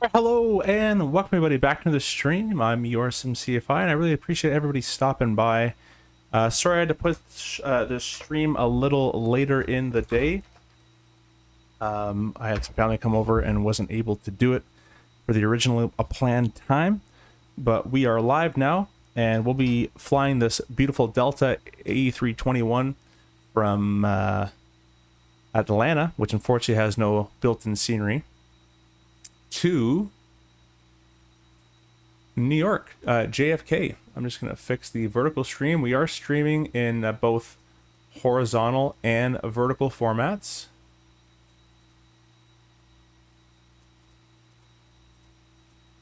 Hello and welcome everybody back to the stream. I'm your CFI and I really appreciate everybody stopping by. Sorry I had to put this stream a little later in the day. I had some family come over and wasn't able to do it for the original planned time, but we are live now and we'll be flying this beautiful Delta A321 from Atlanta, which unfortunately has no built-in scenery, to New York, JFK. I'm just going to fix the vertical stream. We are streaming in both horizontal and vertical formats.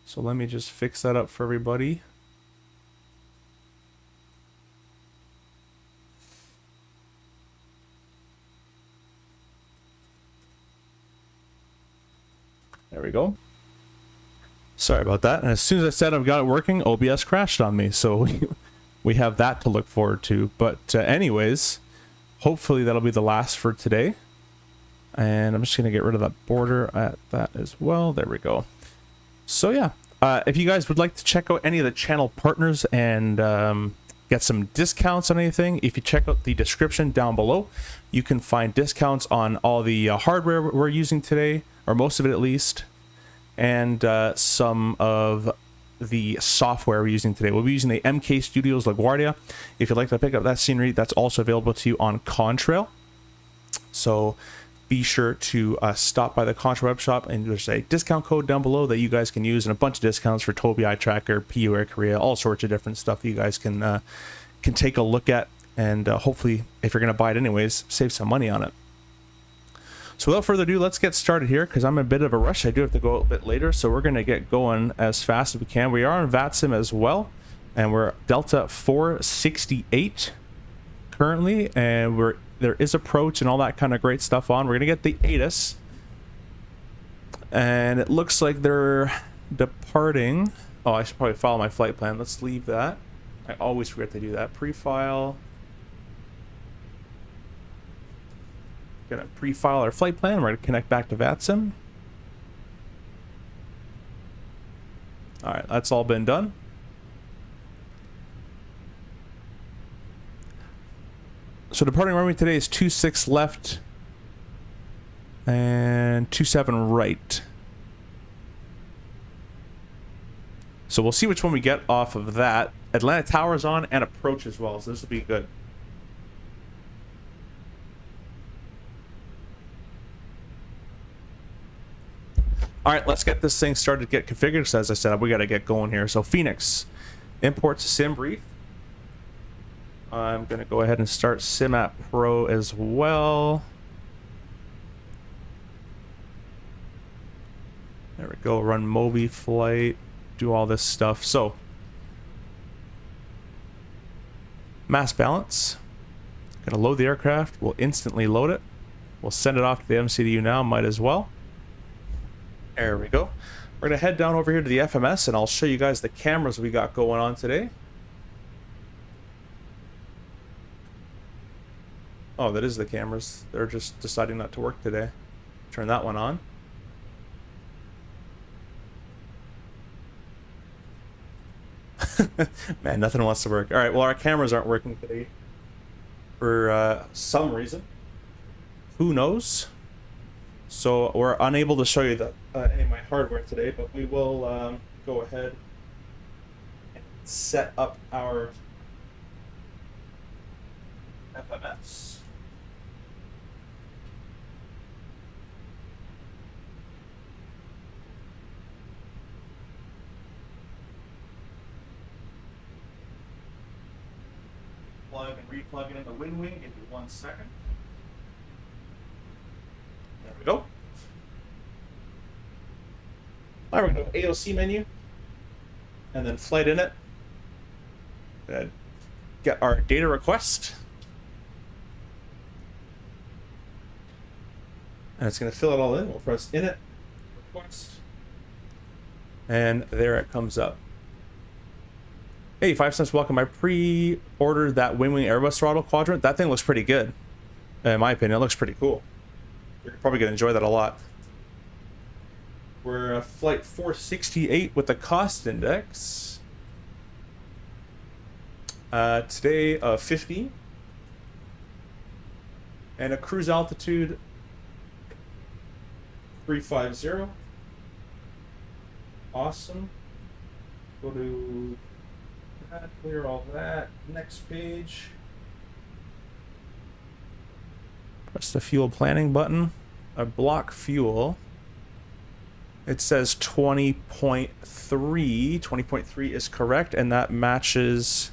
So let me just fix that up for everybody. There we go. Sorry about that. And as soon as I said I've got it working, OBS crashed on me. So we have that to look forward to. But anyways, hopefully that'll be the last for today. And I'm just going to get rid of that border at that as well. There we go. So yeah, if you guys would like to check out any of the channel partners and get some discounts on anything, if you check out the description down below, you can find discounts on all the hardware we're using today, or most of it at least, and some of the software we're using today. We'll be using the MK Studios LaGuardia. If you'd like to pick up that scenery, that's also available to you on Contrail. So be sure to stop by the Contrail web shop, and there's a discount code down below that you guys can use, and a bunch of discounts for Tobii Eye Tracker, PU Air Korea, all sorts of different stuff that you guys can take a look at, and hopefully, if you're going to buy it anyways, save some money on it. So without further ado, let's get started here, because I'm in a bit of a rush. I do have to go a bit later, so we're going to get going as fast as we can. We are on VATSIM as well, and we're Delta 468 currently, and there is approach and all that kind of great stuff on. We're going to get the ATIS, and it looks like they're departing. Oh, I should probably follow my flight plan. Let's leave that. I always forget to do that. Pre-file. Gonna pre-file our flight plan. We're gonna connect back to VATSIM. All right, that's all been done. So departing runway today is 26 left and 27 right. So we'll see which one we get off of that. Atlanta Tower's on and approach as well, so this will be good. All right, let's get this thing started to get configured. So as I said, we got to get going here. So Fenix, import to SimBrief. I'm going to go ahead and start SimApp Pro as well. There we go. Run Mobi flight. Do all this stuff. So mass balance. Going to load the aircraft. We'll instantly load it. We'll send it off to the MCDU now. Might as well. There we go. We're going to head down over here to the FMS, and I'll show you guys the cameras we got going on today. Oh, that is the cameras. They're just deciding not to work today. Turn that one on. Man, nothing wants to work. All right, well, our cameras aren't working today for some reason. Who knows? So we're unable to show you any of my hardware today, but we will go ahead and set up our FMS. Plug and re-plug it into Winwing. Give you 1 second. There we go. All right, we're going to AOC menu, and then flight in it. Get our data request. And it's going to fill it all in. We'll press init, request, and there it comes up. Hey, 5 cents welcome. I pre-ordered that Winwing Airbus throttle quadrant. That thing looks pretty good. In my opinion, it looks pretty cool. You're probably going to enjoy that a lot. We're flight 468 with the cost index. Today 50. And a cruise altitude 350. Awesome. Go to that, clear all that. Next page. Press the fuel planning button. A block fuel. It says 20.3. 20.3 is correct, and that matches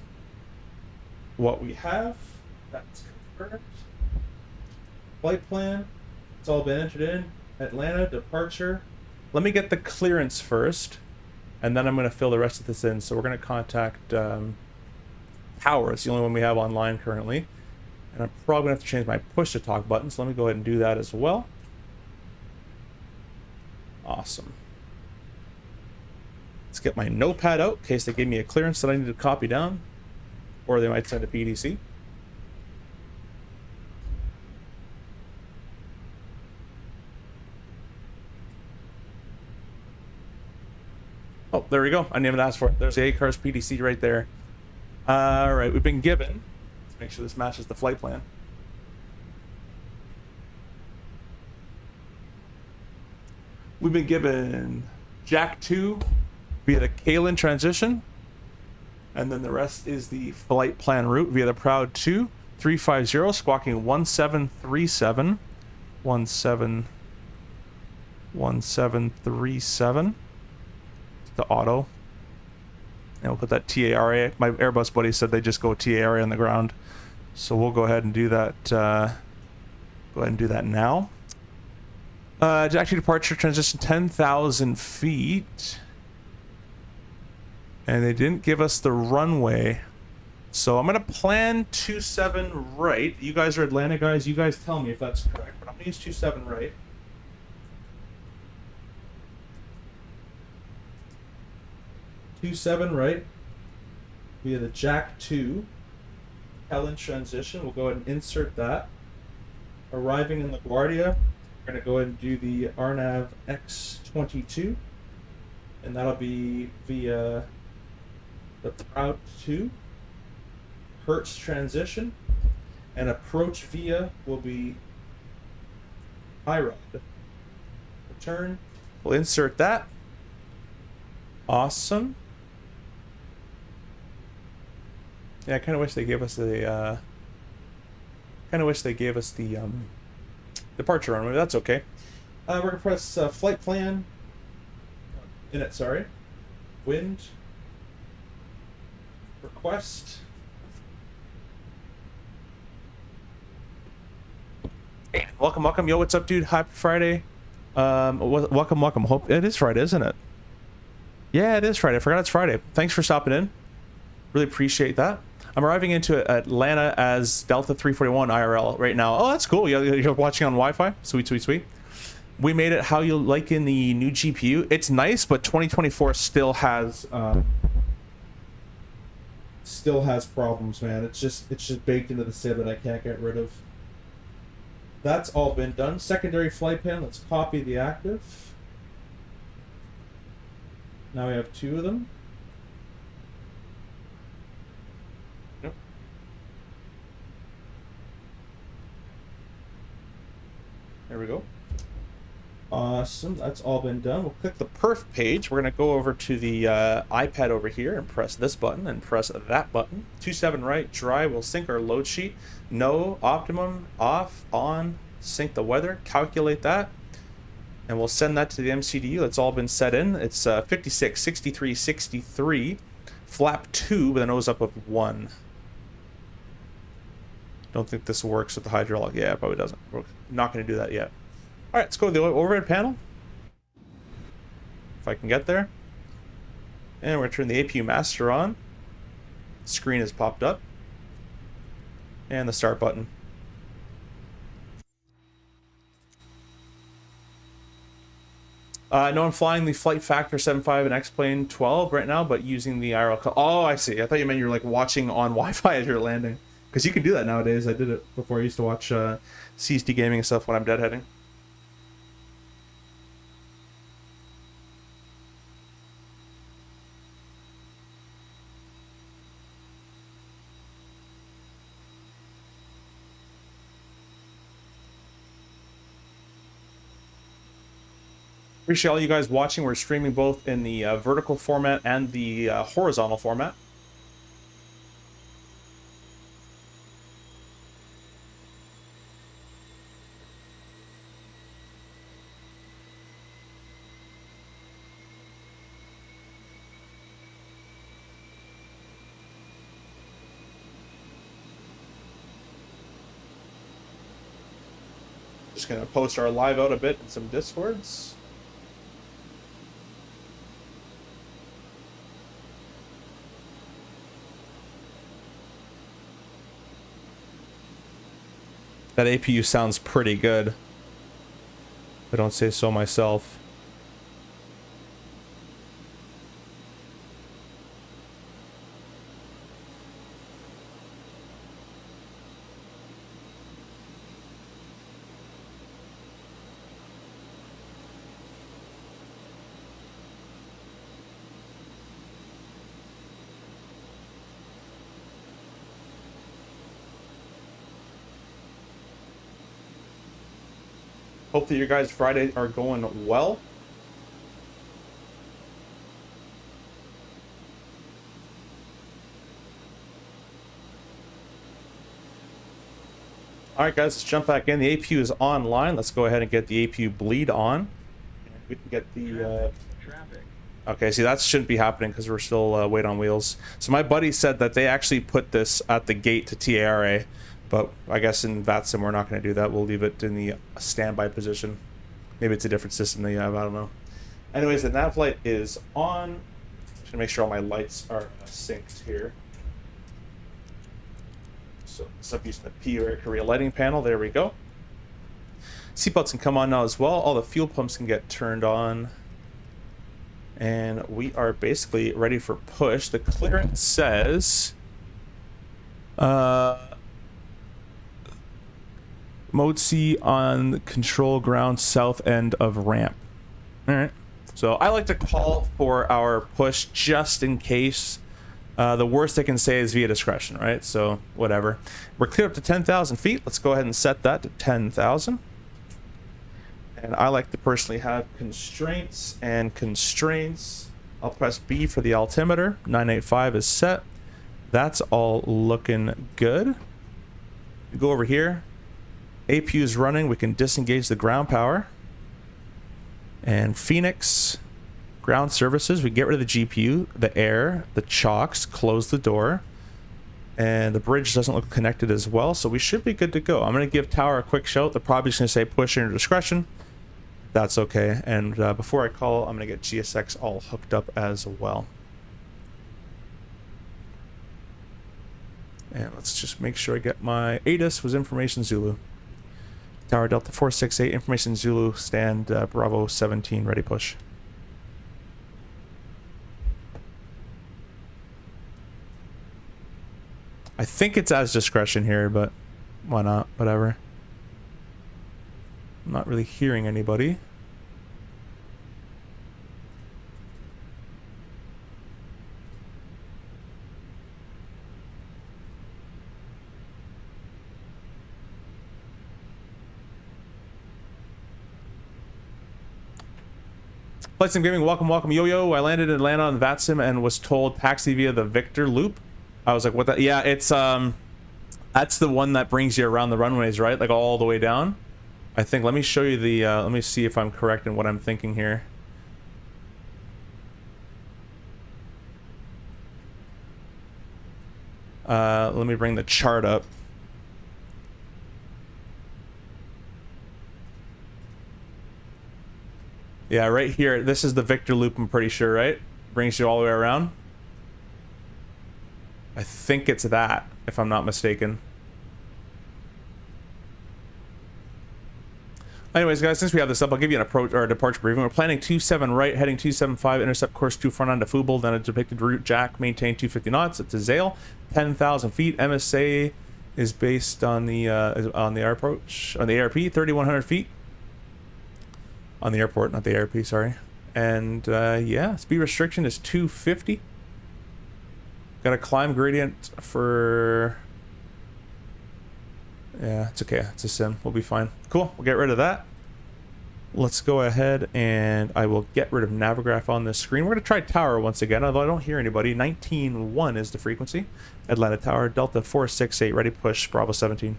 what we have. That's confirmed. Flight plan. It's all been entered in. Atlanta departure. Let me get the clearance first, and then I'm going to fill the rest of this in. So we're going to contact Power. It's the only one we have online currently. And I'm probably going to have to change my push to talk button, so let me go ahead and do that as well. Awesome. Let's get my notepad out in case they gave me a clearance that I need to copy down, or they might send a PDC. Oh, there we go. I didn't even ask for it. There's the ACARS PDC right there. All right, we've been given. Let's make sure this matches the flight plan. We've been given Jack 2 via the KATL transition, and then the rest is the flight plan route via the Proud 2 350 squawking 1737 1737 the auto, and we'll put that TARA. My Airbus buddy said they just go TARA on the ground, so we'll go ahead and do that. Go ahead and do that now. Jack 2 departure transition 10,000 feet. And they didn't give us the runway. So I'm going to plan 27 right. You guys are Atlanta guys. You guys tell me if that's correct. But I'm going to use 27 right. Right. Via the Jack 2 Helen transition. We'll go ahead and insert that. Arriving in LaGuardia. We're going to go ahead and do the RNAV X22, and that'll be via the Proud 2 Hertz transition, and approach via will be IROD. Return. We'll insert that. Awesome. Yeah, I kind of wish they gave us the departure runway. That's okay. We're gonna press flight plan. Wind. Request. Hey, welcome. Yo, what's up, dude? Happy Friday. Welcome. Hope it is Friday, isn't it? Yeah, it is Friday. I forgot it's Friday. Thanks for stopping in. Really appreciate that. I'm arriving into Atlanta as Delta 341 IRL right now. Oh, that's cool. You're watching on Wi-Fi. Sweet. We made it how you like in the new GPU. It's nice, but 2024 still has problems, man. It's just baked into the SID that I can't get rid of. That's all been done. Secondary flight plan. Let's copy the active. Now we have 2 of them. There we go. Awesome. That's all been done. We'll click the perf page. We're going to go over to the iPad over here and press this button and press that button. 27 right, dry. We'll sync our load sheet. No, optimum, off, on, sync the weather, calculate that. And we'll send that to the MCDU. That's all been set in. It's 56, 63, 63. Flap 2 with a nose up of 1. Don't think this works with the hydraulic. Yeah, it probably doesn't. We're not going to do that yet. All right, let's go to the overhead panel. If I can get there. And we're going to turn the APU master on. Screen has popped up. And the start button. No, I'm flying the Flight Factor 7.5 and X-Plane 12 right now, but using the IRL. Oh, I see. I thought you meant you were like watching on Wi-Fi as you're landing. Because you can do that nowadays. I did it before. I used to watch CST gaming and stuff when I'm deadheading. Appreciate all you guys watching. We're streaming both in the vertical format and the horizontal format. Just gonna post our live out a bit in some Discords. That APU sounds pretty good, if I don't say so myself. Hopefully your guys' Friday are going well. All right, guys, let's jump back in. The APU is online. Let's go ahead and get the APU bleed on. We can get the... Okay, see, that shouldn't be happening because we're still weight on wheels. So my buddy said that they actually put this at the gate to TARA. But I guess in VATSIM we're not going to do that. We'll leave it in the standby position. Maybe it's a different system that you have. I don't know. Anyways, the nav light is on. Just gonna make sure all my lights are synced here. So I'm using the P Korea lighting panel. There we go. Seatbelts can come on now as well. All the fuel pumps can get turned on. And we are basically ready for push. The clearance says... Mode C on control ground south end of ramp. All right. So I like to call for our push just in case. The worst I can say is via discretion, right? So whatever. We're clear up to 10,000 feet. Let's go ahead and set that to 10,000. And I like to personally have constraints and constraints. I'll press B for the altimeter. 985 is set. That's all looking good. Go over here. APU is running. We can disengage the ground power. And Fenix, ground services. We get rid of the GPU, the air, the chocks, close the door. And the bridge doesn't look connected as well, so we should be good to go. I'm going to give tower a quick shout. They're probably just going to say push in your discretion. That's okay. And before I call, I'm going to get GSX all hooked up as well. And let's just make sure I get my ATIS was information Zulu. Tower Delta 468, information Zulu, stand Bravo 17, ready push. I think it's as discretion here, but why not? Whatever. I'm not really hearing anybody. Flight Sim Gaming, welcome, yo. I landed in Atlanta on VATSIM and was told taxi via the Victor Loop. I was like, what the? Yeah, it's that's the one that brings you around the runways, right? Like all the way down. I think. Let me show you the. Let me see if I'm correct in what I'm thinking here. Let me bring the chart up. Yeah, right here. This is the Victor Loop, I'm pretty sure, right? Brings you all the way around. I think it's that, if I'm not mistaken. Anyways, guys, since we have this up, I'll give you an approach or a departure briefing. We're planning 27 right, heading 275, intercept course 2 front on to Fubal, then a depicted route jack, maintain 250 knots. It's a Zale, 10,000 feet. MSA is based on the approach on the ARP, 3,100 feet. On the airport, not the ARP, sorry. And yeah, speed restriction is 250. Got a climb gradient for... Yeah, it's okay. It's a sim. We'll be fine. Cool. We'll get rid of that. Let's go ahead and I will get rid of Navigraph on this screen. We're going to try tower once again, although I don't hear anybody. 19.1 is the frequency. Atlanta Tower, Delta 468, ready push, Bravo 17.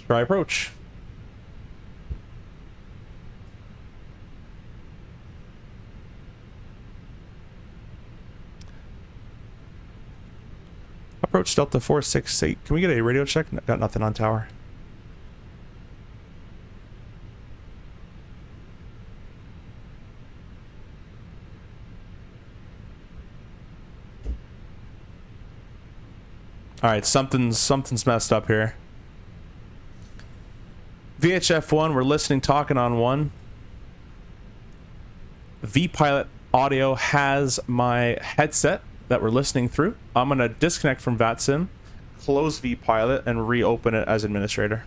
Try approach. Approach Delta 468. Can we get a radio check? Got nothing on tower. All right, something's messed up here. VHF1, we're listening, talking on 1. VPilot audio has my headset that we're listening through. I'm going to disconnect from VATSIM, close VPilot, and reopen it as administrator.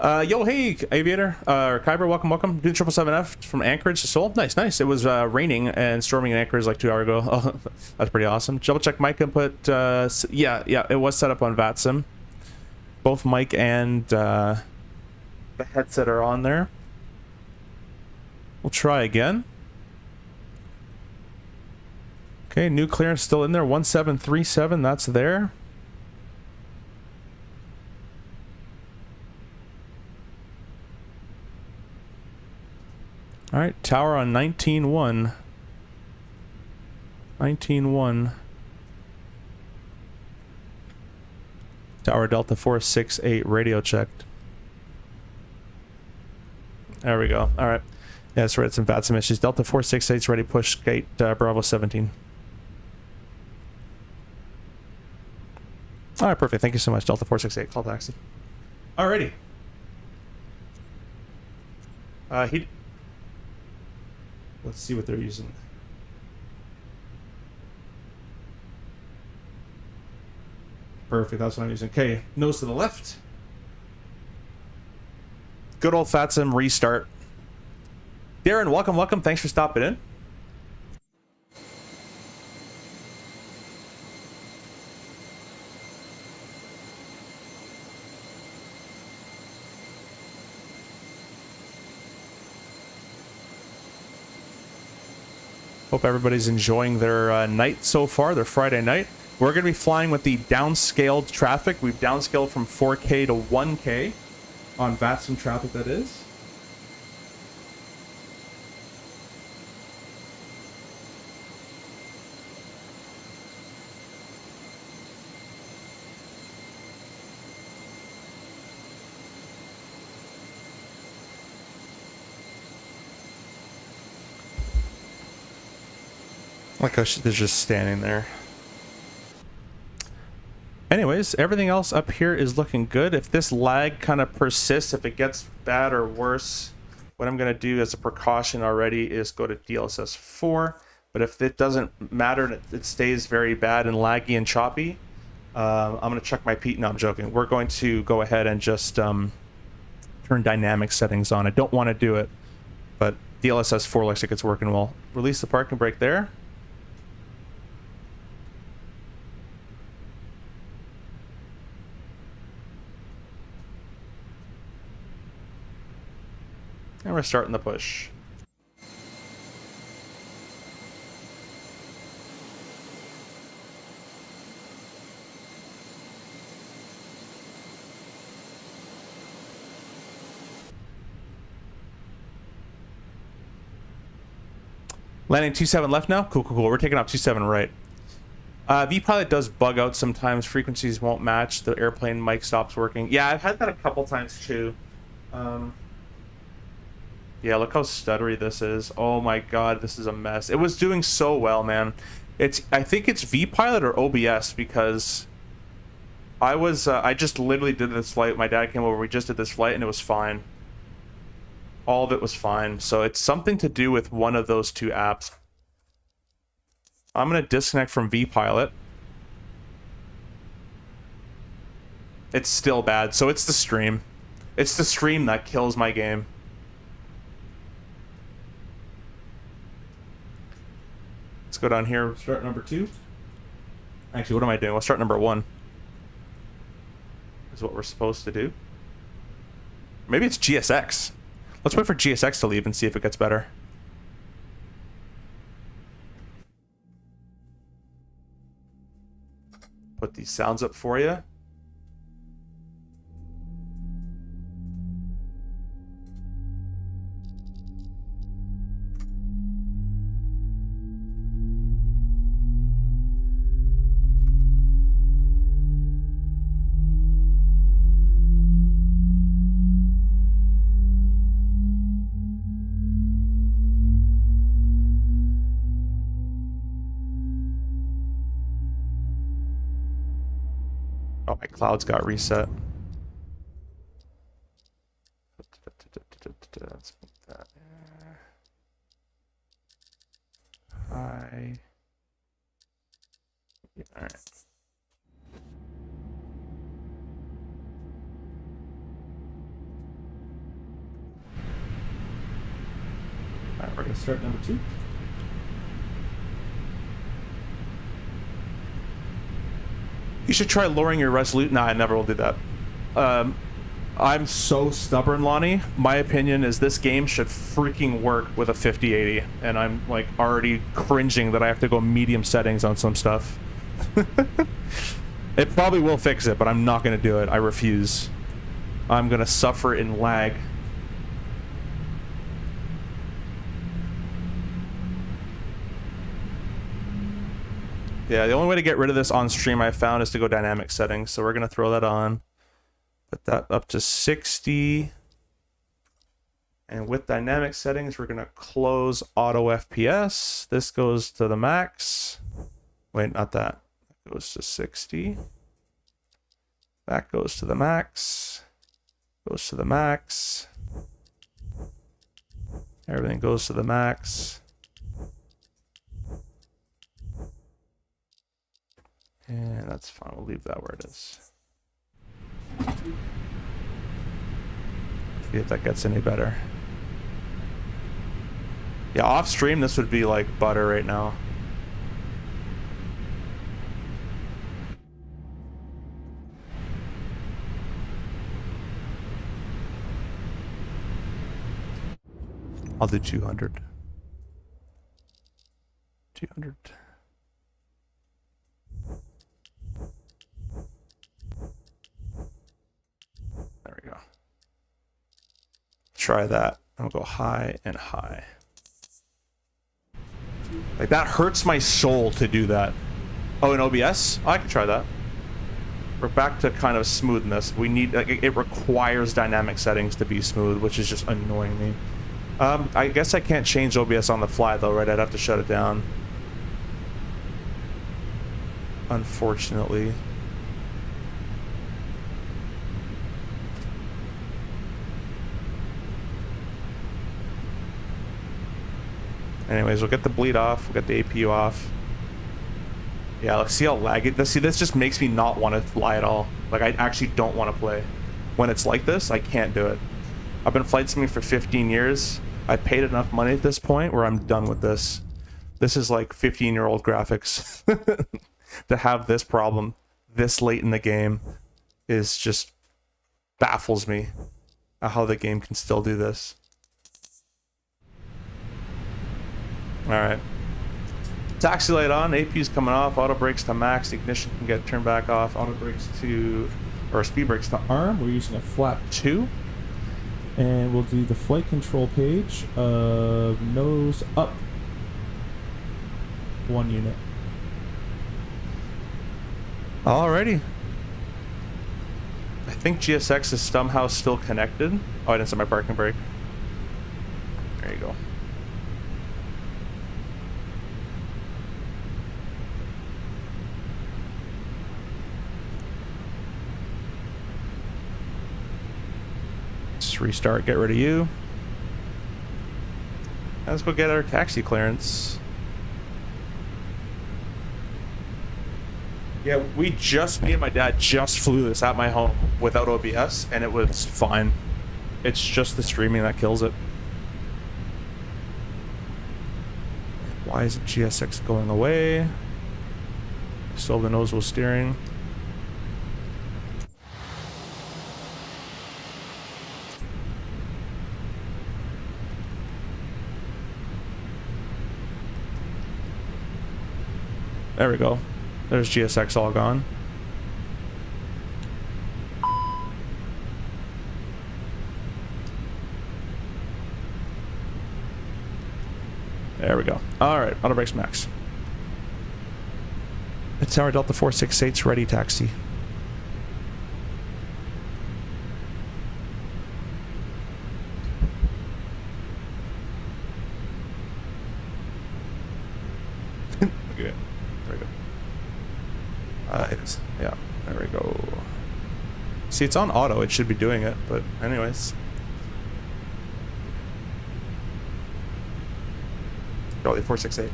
Yo, hey, Aviator, or Kyber, welcome. Doing 777F from Anchorage to Seoul. Nice. It was raining and storming in Anchorage like 2 hours ago. Oh, that's pretty awesome. Double check mic input. Yeah, it was set up on VATSIM. Both mic and the headset are on there. We'll try again. Okay, new clearance still in there. 1737, that's there. All right, tower on 19.1. 19.1. Tower Delta 468, radio checked. There we go. All right. Yeah, that's right. Some VATSIM issues. Delta 468 is ready. Push gate Bravo 17. All right, perfect. Thank you so much, Delta 468. Call taxi. Alrighty. Let's see what they're using. Perfect, that's what I'm using. Okay, nose to the left. Good old VATSIM restart. Darren, welcome. Thanks for stopping in. Hope everybody's enjoying their night so far, their Friday night. We're going to be flying with the downscaled traffic. We've downscaled from 4K to 1K on VATSIM traffic, that is. Like they're just standing there. Anyways, everything else up here is looking good. If this lag kind of persists, if it gets bad or worse, what I'm going to do as a precaution already is go to DLSS 4. But if it doesn't matter and it stays very bad and laggy and choppy, I'm going to check my Pete. No, I'm joking. We're going to go ahead and just turn dynamic settings on. I don't want to do it, but DLSS 4 looks like it's working well. Release the parking brake there. And we're starting the push. Landing 27 left now? Cool. We're taking off 27 right. VPilot does bug out sometimes. Frequencies won't match. The airplane mic stops working. Yeah, I've had that a couple times too. Yeah, look how stuttery this is. Oh my god, this is a mess. It was doing so well, man. I think it's V-Pilot or OBS, because I just literally did this flight. My dad came over, we just did this flight, and it was fine. All of it was fine. So it's something to do with one of those two apps. I'm going to disconnect from V-Pilot. It's still bad, so it's the stream. It's the stream that kills my game. Let's go down here, start number 2. Actually, what am I doing? Let's start number 1. Is what we're supposed to do. Maybe it's GSX. Let's wait for GSX to leave and see if it gets better. Put these sounds up for you. Oh, my clouds got reset. Let's make that. Hi. Yeah, all right. All right, we're gonna start number 2. You should try lowering your resolution. Nah, I never will do that. I'm so stubborn, Lonnie. My opinion is this game should freaking work with a 5080, and I'm like already cringing that I have to go medium settings on some stuff. It probably will fix it, but I'm not gonna do it. I refuse. I'm gonna suffer in lag. Yeah, the only way to get rid of this on stream I found is to go dynamic settings. So we're going to throw that on. Put that up to 60. And with dynamic settings, we're going to close auto FPS. This goes to the max. Wait, not that. That goes to 60. That goes to the max. Goes to the max. Everything goes to the max. And that's fine, we'll leave that where it is. See if that gets any better. Yeah, off stream this would be like butter right now. I'll do 200. 200. There we go. Try that. I'll go high and high. Like, that hurts my soul to do that. Oh, in OBS? Oh, I can try that. We're back to kind of smoothness. We need, like, it requires dynamic settings to be smooth, which is just annoying me. I guess I can't change OBS on the fly though, right? I'd have to shut it down. Unfortunately. Anyways, we'll get the bleed off. We'll get the APU off. Yeah, let's see how laggy. See, this just makes me not want to fly at all. Like, I actually don't want to play. When it's like this, I can't do it. I've been flight simming for 15 years. I've paid enough money at this point where I'm done with this. This is like 15-year-old graphics. To have this problem this late in the game is just baffles me how the game can still do this. Alright. Taxi light on, APU's coming off, auto brakes to max, ignition can get turned back off, auto brakes to, or speed brakes to arm. We're using a flap 2. And we'll do the flight control page of nose up 1 unit. Alrighty. I think GSX is somehow still connected. Oh, I didn't set my parking brake. There you go. restart, get rid of you. Let's go get our taxi clearance. Yeah, me and my dad just flew this at my home without OBS, and it was fine. It's just the streaming that kills it. Why is GSX going away? Still the nose wheel steering. There we go. There's GSX all gone. There we go. Alright, auto brakes max. It's our Delta 468's ready taxi. Okay, there we go. Yeah, there we go. See, it's on auto, it should be doing it, but anyways. Charlie 468.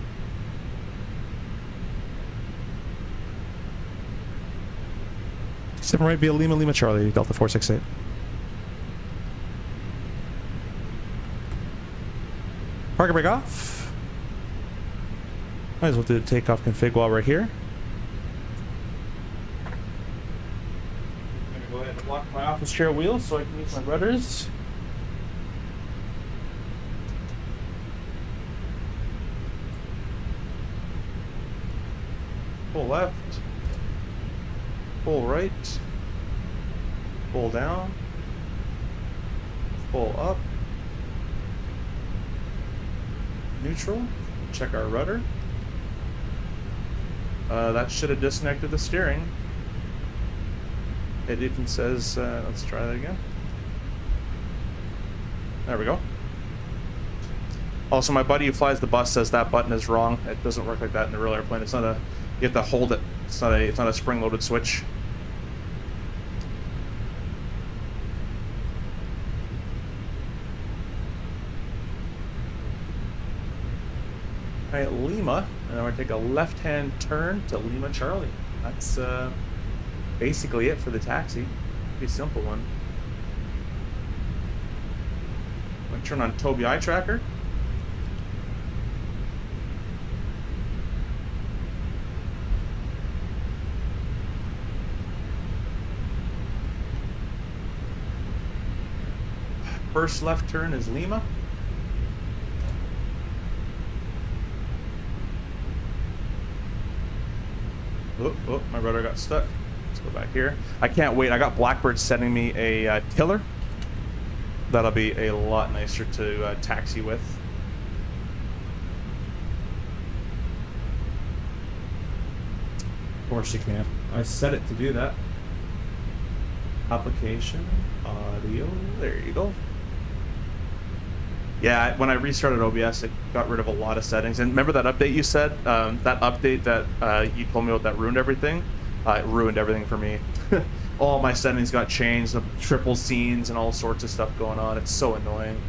Seven right via Lima Lima Charlie, Delta 468. Park and break off. Might as well do the takeoff config while we're here. I'm gonna go ahead and lock my office chair wheels so I can use my rudders. Pull left. Pull right. Pull down. Pull up. Neutral. Check our rudder. That should have disconnected the steering. It even says, let's try that again. There we go. Also, my buddy who flies the bus says that button is wrong. It doesn't work like that in the real airplane. It's not a, you have to hold it. It's not a spring-loaded switch. Alright, Lima, and then we're gonna take a left-hand turn to Lima Charlie. That's basically it for the taxi. Pretty simple one. I'm gonna turn on Tobii eye tracker. First left turn is Lima. Oh, my rudder got stuck. Let's go back here. I can't wait. I got Blackbird sending me a tiller. That'll be a lot nicer to taxi with. Of course you can. I set it to do that. Application, audio, there you go. Yeah, when I restarted OBS, it got rid of a lot of settings. And remember that update you said? That update that you told me about that ruined everything? It ruined everything for me. All my settings got changed, the triple scenes and all sorts of stuff going on. It's so annoying.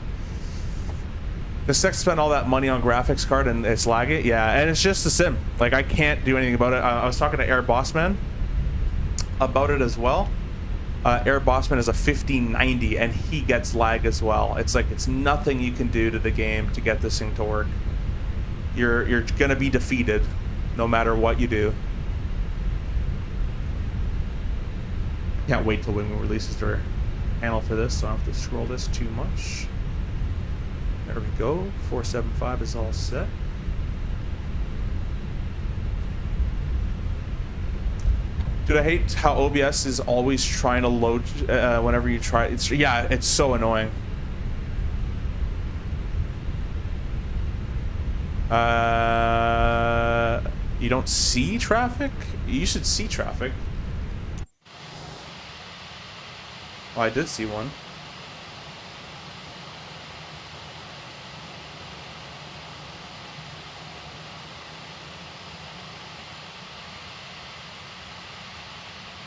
The Sex spent all that money on graphics card and it's laggy. Yeah, and it's just a sim. Like, I can't do anything about it. I was talking to Air Bossman about it as well. Air Bossman is a 1590 and he gets lag as well. It's like, it's nothing you can do to the game to get this thing to work. You're gonna be defeated no matter what you do. Can't wait till Winwing releases their panel for this, so I don't have to scroll this too much. There we go. 475 is all set. Dude, I hate how OBS is always trying to load whenever you try. Yeah, it's so annoying. You don't see traffic? You should see traffic. Oh, I did see one.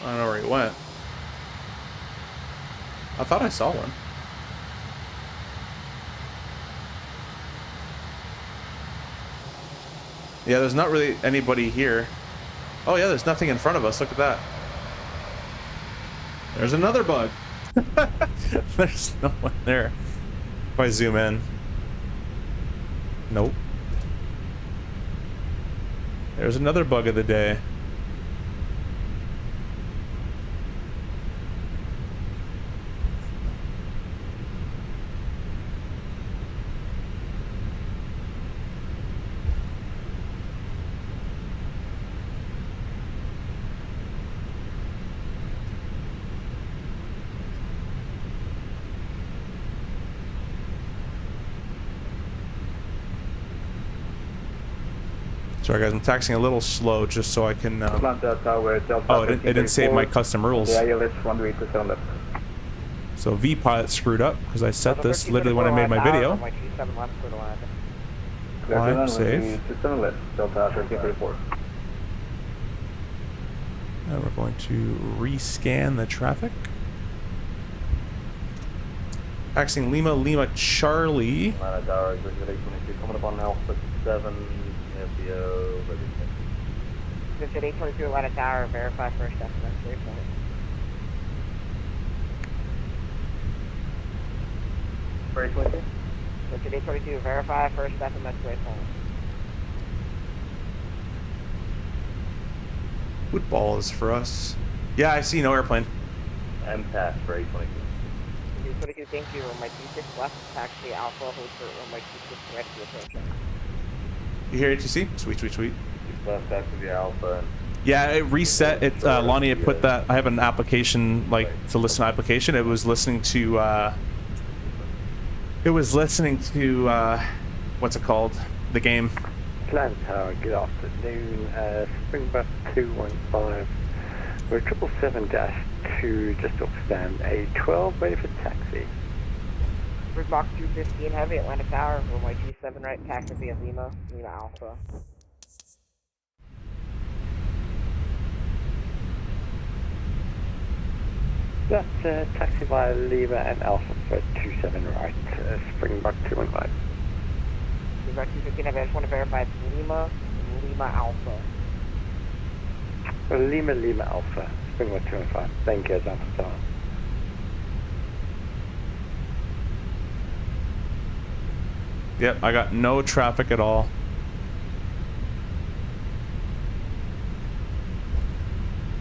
I don't know where he went. I thought I saw one. Yeah, there's not really anybody here. Oh yeah, there's nothing in front of us. Look at that. There's another bug. There's no one there. If I zoom in. Nope. There's another bug of the day. Sorry guys, I'm taxing a little slow just so I can... oh, it didn't save my custom rules. So V-Pilot screwed up because I set this literally when I made my video. Climb, save. And we're going to rescan the traffic. Taxing Lima, Lima, Charlie. Coming up on Alpha 7. This at 822 Atlanta Tower, verify first estimate, 3 points. For 822? This at 822, verify first estimate, 3 points. Football is for us. Yeah, I see no airplane. M pass for 822. 822, thank you. Runway 26 left, taxi Alpha, hold for runway 26 correct to approaching. You hear ATC? Sweet, sweet, sweet. Left taxi Alpha. Yeah, it reset. It Lonnie had put that. I have an application like to listen to application. It was listening to. What's it called? The game. Atlanta Tower, good afternoon. Springbok 215. We're 777-2, just off stand A12, ready for taxi. Springbok 215 heavy, Atlanta Tower, runway 27 right, taxi via Lima, Lima Alpha. That's taxi via Lima and Alpha for 27 right, Springbok 215. Springbok 215 heavy, I just want to verify it's Lima, Lima Alpha. Lima, Lima Alpha, Springbok 215. Thank you, Atlanta Tower. Yep, I got no traffic at all.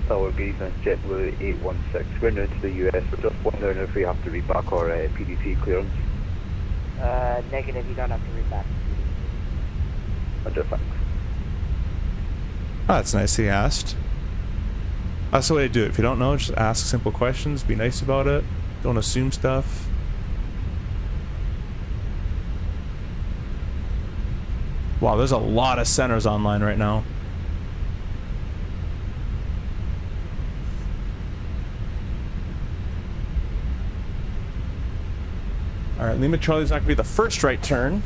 Tower B, JetBlue 816. We're new to the US. We're just wondering if we have to read back our PDP clearance. Negative, you don't have to read back. Under thanks. Oh, that's nice he asked. That's the way to do it. If you don't know, just ask simple questions. Be nice about it. Don't assume stuff. Wow, there's a lot of centers online right now. Alright, Lima Charlie's not going to be the first right turn.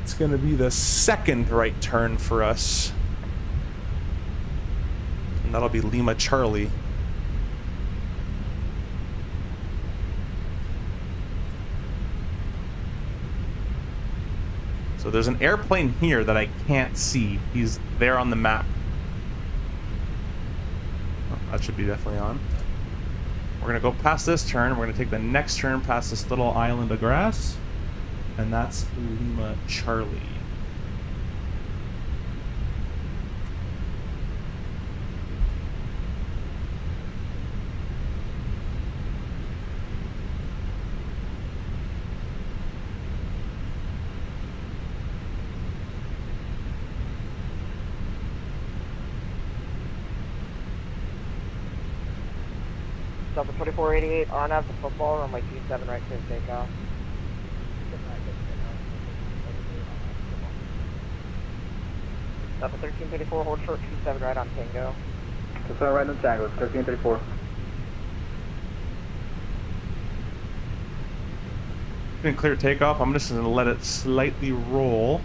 It's going to be the second right turn for us. And that'll be Lima Charlie. So there's an airplane here that I can't see. He's there on the map. Oh, that should be definitely on. We're going to go past this turn. We're going to take the next turn past this little island of grass. And that's Lima Charlie. Delta 2488, RNAV to football, runway 27 right to takeoff. Delta 1334, hold short 27 right on Tango. That's right on Tango, 1334. Going to clear takeoff. I'm just going to let it slightly roll.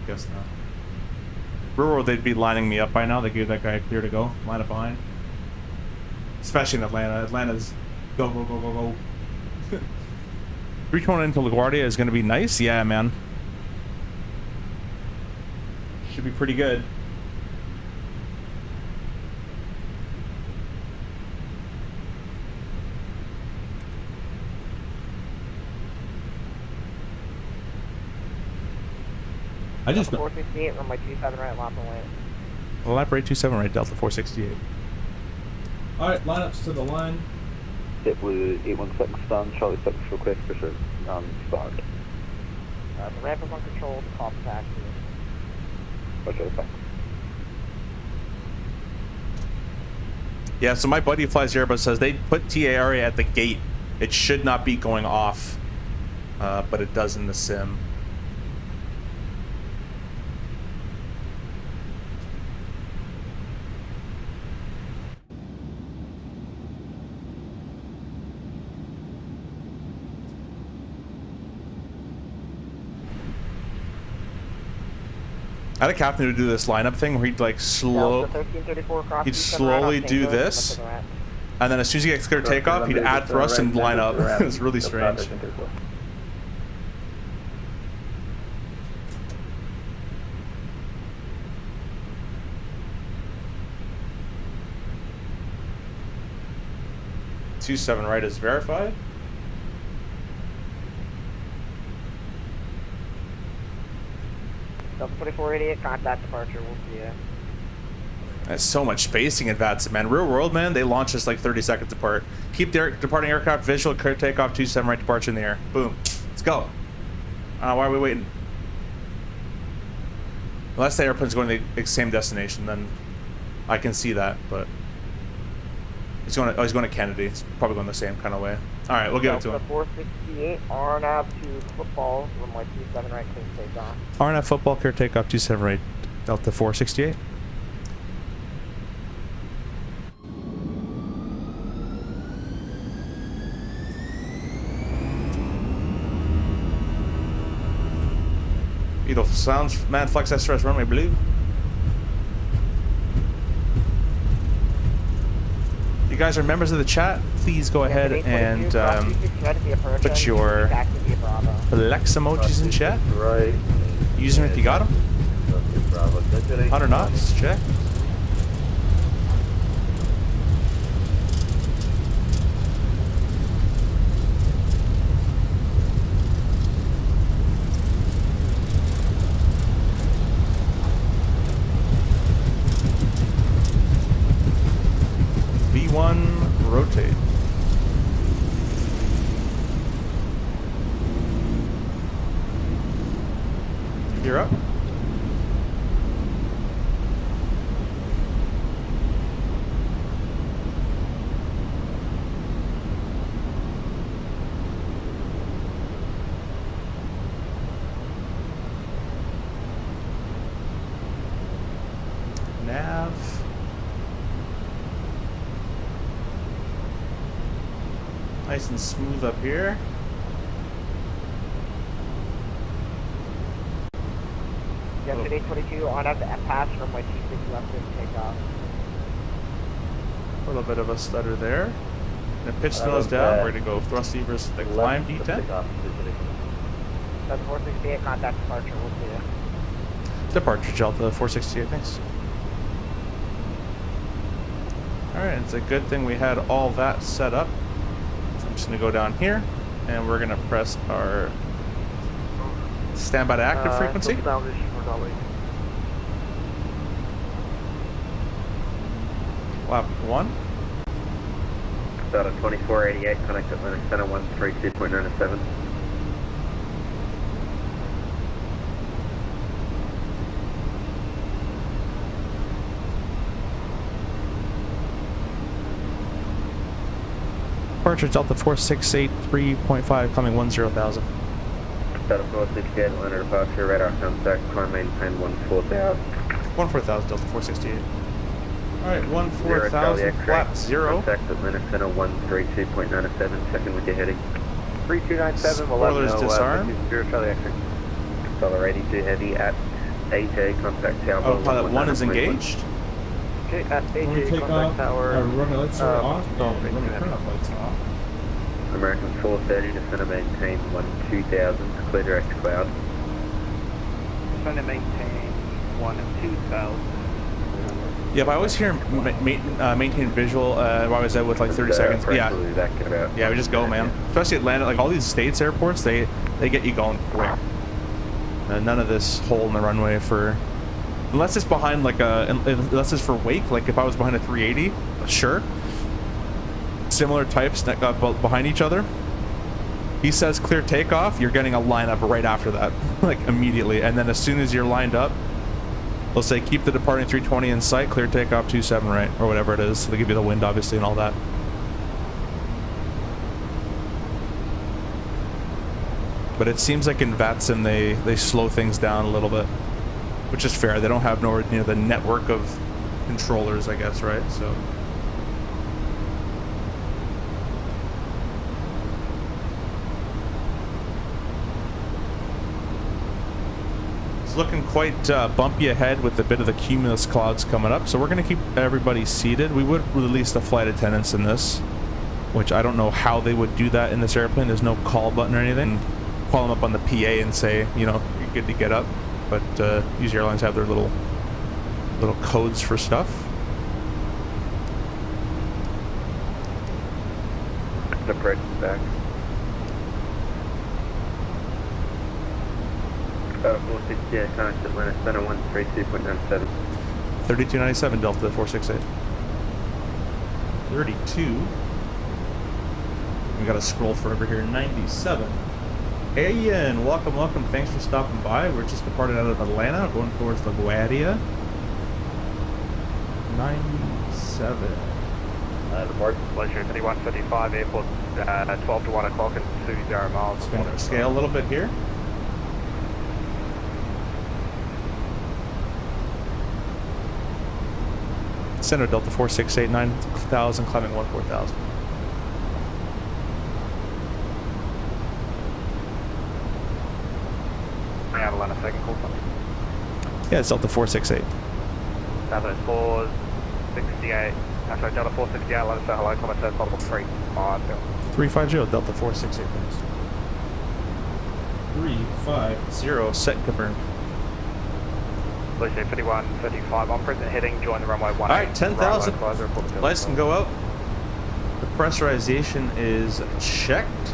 Guess not. Railroad, they'd be lining me up by now. They gave that guy a clear to go. Line up behind. Especially in Atlanta. Atlanta's go, go, go, go, go. 321 into LaGuardia is going to be nice. Yeah, man. Should be pretty good. I just know. 468 from my 27 right, lap away. Lap rate 27 right, Delta 468. Alright, lineups to the line. It was 816 stand, Charlie 6 request pursuit, start. The ramp is on control, the call taxi. Roger, thanks. Yeah, so my buddy flies Airbus says they put TARA at the gate. It should not be going off, but it does in the sim. I had a captain who do this lineup thing where he'd like he'd slowly do this, and then as soon as he gets clear takeoff, he'd add thrust and line up. It was really strange. Two 7 right is verified. Delta 2488, contact departure, we'll see ya. That's so much spacing advancement, man. Real world, man, they launch us like 30 seconds apart. Keep the departing aircraft visual, clear takeoff, 27 right departure in the air. Boom. Let's go. Why are we waiting? Unless the airplane's going to the same destination, then I can see that, but he's going to Kennedy. It's probably going the same kind of way. All right, we'll give it to him. 468, RNAV to football, runway 27 right, clear takeoff. RNF football, clear takeoff, 27 right, Delta 468. Beautiful sounds, man. Flex SRS runway blue. You guys are members of the chat. Please go ahead and put your flex emojis in chat. Right. Use them if you got them. 100 knots, check. V1 rotate. You're up. Nav. Nice and smooth up here. Yesterday 22 on up the pass from my T6 left to takeoff. A little bit of a stutter there. Gonna pitch the nose down. We're gonna go thrust levers the climb D10. That's 468, contact departure, we'll see ya. Departure Delta 468, thanks. Alright, it's a good thing we had all that set up. So I'm just gonna go down here and we're gonna press our standby to active frequency. Lap 1. Start at 2488, connect at Linux Center 132.97. Departure Delta 4683.5, coming 10,000. Delta 468, line departure, radar contact, climb maintain 14,000. 14,000 Delta 468. Alright, 14,000, flap 0. Contact at Linux Center 132.97, check in with your heading. 3297, Spoilers disarm. Dollar 82 heavy at AJ, contact tower. Oh, pilot 1 is engaged. Okay, When we AJ, take off, contact tower. running lights are off, Golf and running turn-off lights are off. American 430, descend maintain 2000, clear direct to cloud. Trying to maintain 1-2000. Yeah, but I always hear maintain visual while I was out with like 30 seconds. Yeah. Yeah, we just go, man. Especially Atlanta, like all these states airports, they get you going quick. None of this hole in the runway for, unless it's behind like unless it's for wake. Like if I was behind a 380, sure. Similar types behind each other. He says clear takeoff, you're getting a lineup right after that, like immediately. And then as soon as you're lined up, they'll say keep the departing 320 in sight, clear takeoff 27 right, or whatever it is. So they give you the wind obviously and all that. But it seems like in VATSIM they slow things down a little bit, which is fair. They don't have nowhere near the network of controllers, I guess, right? So. Looking quite bumpy ahead with a bit of the cumulus clouds coming up, so we're going to keep everybody seated. We would release the flight attendants in this, which I don't know how they would do that in this airplane. There's no call button or anything. Call them up on the PA and say, you know, you're good to get up. But these airlines have their little codes for stuff. The bridge is back. 468, contact Atlanta Center 132.97. 3297 Delta 468. 32. We got to scroll forever here. 97. Hey Ian, welcome. Thanks for stopping by. We're just departed out of Atlanta, going towards LaGuardia. 97. Report, pleasure, 3155, airport, 12 to 1 o'clock and 20 miles. Just going to scale a little bit here. Center Delta 468, 9,000, climbing 14,000. Atlanta second call something. Yeah, it's Delta 468. Delta 468, sorry, Delta 468, let us say hello, comment says possible 350. 350, Delta 468, thanks. 350, set confirmed. Lucia 5135 on present heading, join the runway 18. Alright, 10,000. Lights can go out. The pressurization is checked.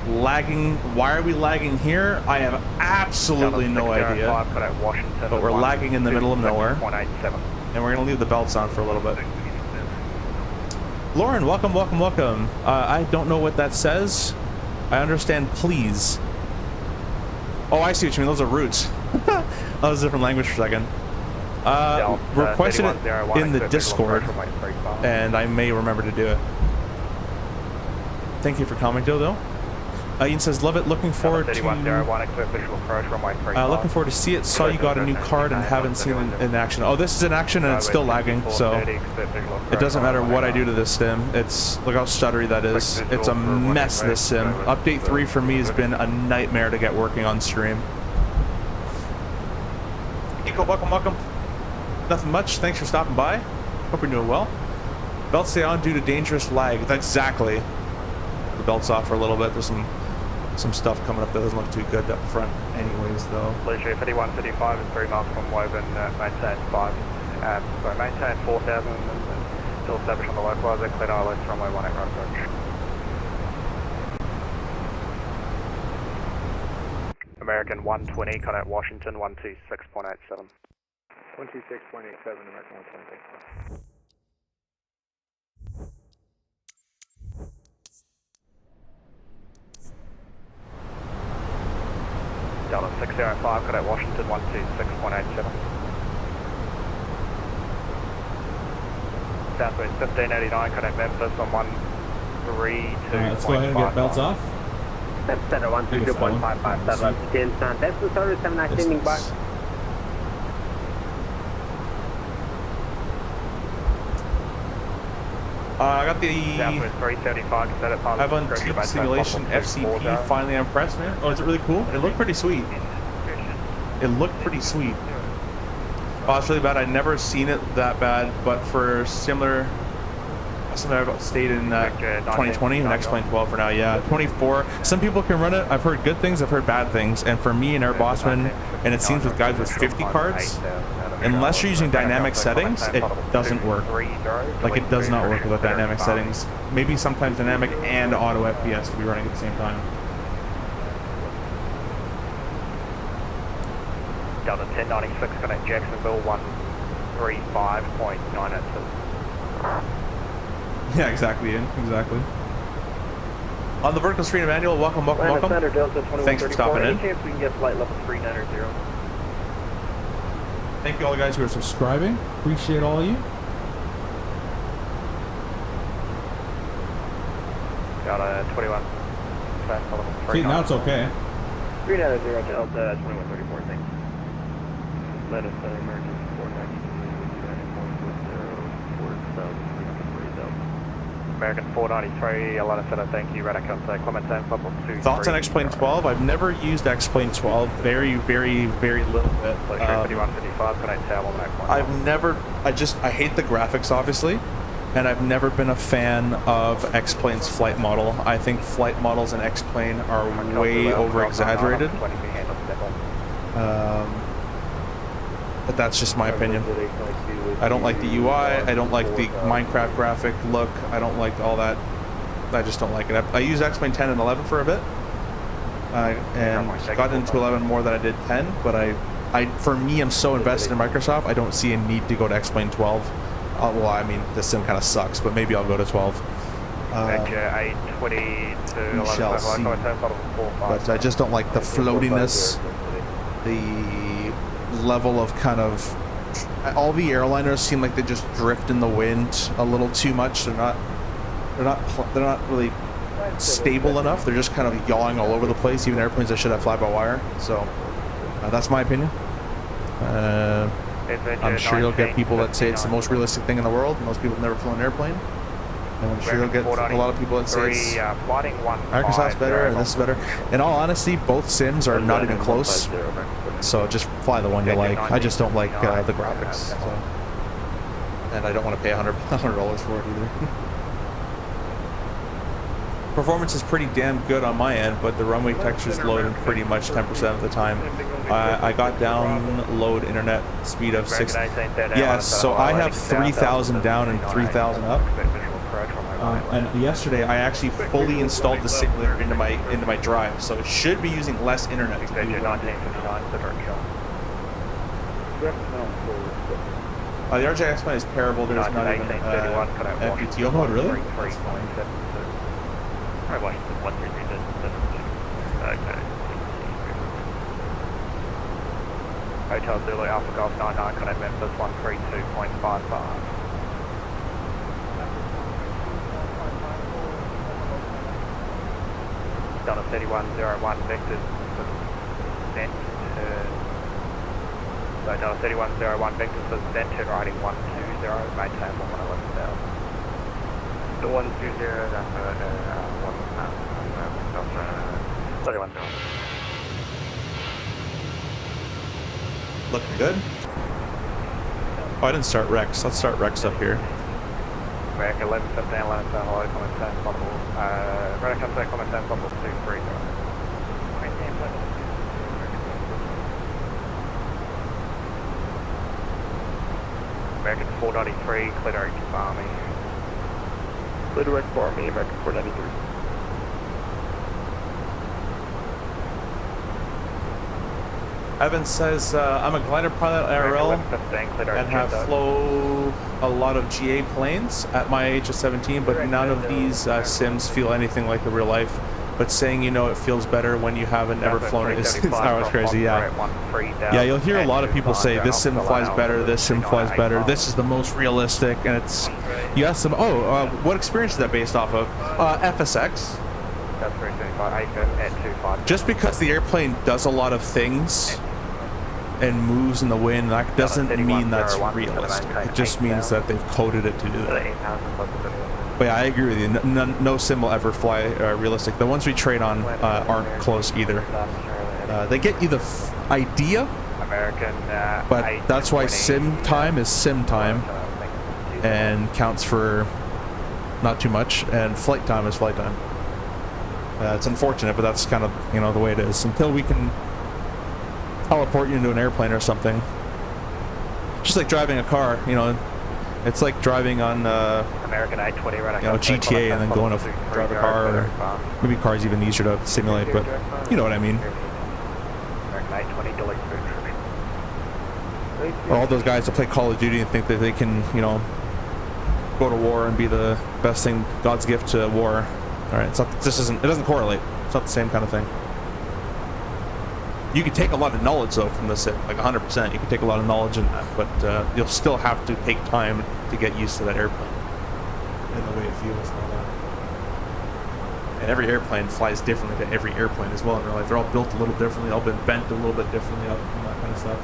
Lagging. Why are we lagging here? I have absolutely no idea. But we're lagging in the middle of nowhere. And we're going to leave the belts on for a little bit. Lauren, welcome. I don't know what that says. I understand, please. Oh, I see what you mean. Those are routes. That was a different language for a second. Requested it in the Discord, and I may remember to do it. Thank you for commenting, though. Ian says, love it. Looking forward to see it. Saw you got a new card and haven't seen it in action. Oh, this is in action and it's still lagging, so it doesn't matter what I do to this sim. It's look how stuttery that is. It's a mess, this sim. Update 3 for me has been a nightmare to get working on stream. Nico, welcome. Nothing much. Thanks for stopping by. Hope you're doing well. Belts stay on due to dangerous lag. Exactly. The belt's off for a little bit. There's some stuff coming up that doesn't look too good up front anyways, though. Lucia 5135 is 3 miles from Woburn, maintain 5. Sorry, maintain 4,000 and still established on the localizer, clear ILS runway 18 right approach. American 120, contact Washington 126.87. 126.87, American 120. Delta 605, contact Washington 126.87. Southwest 1589, contact Memphis on 132.55. Let's go ahead and get belts off. That's Center 132.55, Southwest 10, that's the service, have a nice evening, bye. I got the Southwest 375, I've untipped simulation FCP finally impressed me. Oh, is it really cool? It looked pretty sweet. It looked pretty sweet. Oh, it's really bad. I'd never seen it that bad, but for similar something I've stayed in 2020 and X-Plane 12 for now. Yeah, 24. Some people can run it. I've heard good things. I've heard bad things. And for me and Air Bossman, and it seems with guys with 50 cards, unless you're using dynamic settings, it doesn't work. Like, it does not work with dynamic settings. Maybe sometimes dynamic and auto FPS to be running at the same time. Delta 1096, connect Jacksonville 135.9 Yeah, exactly, Ian. Exactly. On the vertical screen, Emmanuel, welcome. Thanks for stopping in. Any chance we can get flight level 390? Thank you all the guys who are subscribing. Appreciate all of you. Delta 21. See, now it's okay. 390 Delta 2134, thanks. Let us emergency 492. American 493, Atlanta Center, thank you. Radar contact, Clementine, Purple 2. Thoughts on X-Plane 12? I've never used X-Plane 12. Very, very, very little bit. 5155, connect tower, I've never, I hate the graphics, obviously, and I've never been a fan of X-Plane's flight model. I think flight models in X-Plane are way over-exaggerated. But that's just my opinion. I don't like the UI, I don't like the Minecraft graphic look, I don't like all that. I just don't like it. I used X-Plane 10 and 11 for a bit, and got into 11 more than I did 10, but for me, I'm so invested in Microsoft, I don't see a need to go to X-Plane 12. Well, I mean, this sim kind of sucks, but maybe I'll go to 12. We shall see. But I just don't like the floatiness, the level of kind of, all the airliners seem like they just drift in the wind a little too much. They're not really stable enough. They're just kind of yawing all over the place. Even airplanes that should have fly-by-wire. So that's my opinion. I'm sure you'll get people that say it's the most realistic thing in the world. Most people have never flown an airplane. And I'm sure you'll get a lot of people that say it's Microsoft's better and this is better. In all honesty, both sims are not even close. So just fly the one you like. I just don't like the graphics. So. And I don't want to pay $100 for it either. Performance is pretty damn good on my end, but the runway textures load pretty much 10% of the time. I got down load internet speed of 6. Yes, so I have 3,000 down and 3,000 up. And yesterday I actually fully installed the simulator into my drive, so it should be using less internet. To do the RJX plan is terrible. There's not even FPTO mode, really? That's fine. Hotel Zulu Alpha Golf 99, connect Memphis 132.55. Donna 3101 vectors sent to, so Donna 3101 vectors for sent to riding 120, maintain 111,000. The 120, that's 3101. Looking good. Oh, I didn't start Rex. Let's start Rex up here. Back 1115, 11 hello, comment time, possible. Radar contact, comment time, possible 230. American 493, clear direct to Army. Clear direct for Army, American 493. Evan says, I'm a glider pilot IRL and have flown a lot of GA planes at my age of 17, but none of these sims feel anything like the real life. But saying, you know, it feels better when you haven't never flown it is always crazy, yeah. Yeah, you'll hear a lot of people say, this sim flies better, this sim flies better, this is the most realistic, and it's, you ask them, what experience is that based off of? FSX. Just because the airplane does a lot of things and moves in the wind, that doesn't mean that's realistic. It just means that they've coded it to do that. But yeah, I agree with you. No sim will ever fly realistic. The ones we trade on aren't close either. They get you the idea American, But that's why 820, sim time is sim time and counts for not too much, and flight time is flight time. It's unfortunate, but that's kind of, you know, the way it is. Until we can teleport you into an airplane or something. Just like driving a car, you know, it's like driving on, American 820 running, you know, GTA and then going to drive a car, or maybe cars even easier to simulate, but you know what I mean. American 820, delete food. All those guys that play Call of Duty and think that they can, you know, go to war and be the best thing, God's gift to war. All right, it's not, this isn't, it doesn't correlate. It's not the same kind of thing. You can take a lot of knowledge though from this, like 100%. You can take a lot of knowledge in that, but you'll still have to take time to get used to that airplane and the way it feels and all that. And every airplane flies differently to every airplane as well in real life. They're all built a little differently, all been bent a little bit differently, all that kind of stuff.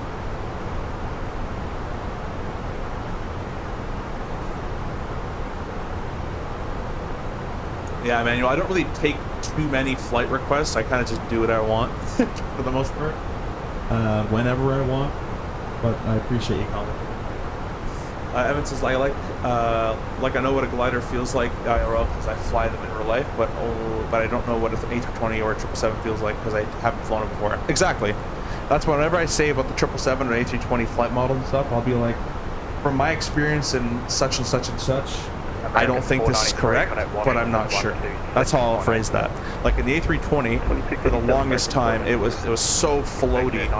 Yeah, man, you know, I don't really take too many flight requests. I kind of just do what I want for the most part, whenever I want. But I appreciate you commenting. Evan says, I like I know what a glider feels like IRL because I fly them in real life, but I don't know what an A320 or a 777 feels like because I haven't flown it before. Exactly. That's whenever I say about the 777 or A320 flight models and stuff, I'll be like, from my experience in such and such and such, I don't think this is correct, but I'm not sure. That's how I'll phrase that. Like in the A320, for the longest time, it was so floaty. And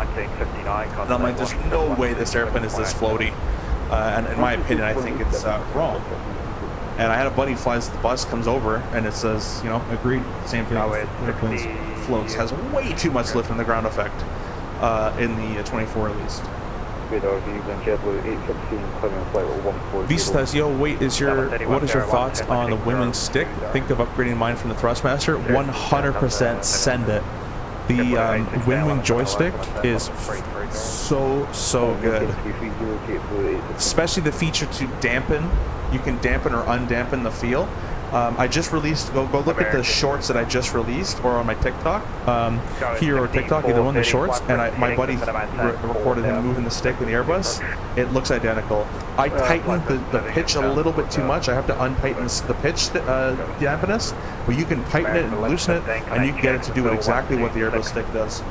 I'm like, there's no way this airplane is this floaty. And in my opinion, I think it's wrong. And I had a buddy flies the bus, comes over, and it says, you know, agreed, same thing. Airplanes floats, has way too much lift in the ground effect in the 24 at least. Visa says, yo, wait, what is your thoughts on the Winwing stick? Think of upgrading mine from the Thrustmaster? 100% send it. The Winwing joystick is so good. Especially the feature to dampen. You can dampen or undampen the feel. I just released, go look at the shorts that I just released, or on my TikTok, here or TikTok, either one, the shorts, and my buddy recorded him moving the stick in the Airbus. It looks identical. I tightened the pitch a little bit too much. I have to untighten the pitch dampness, but you can tighten it and loosen it, and you can get it to do exactly what the Airbus stick does.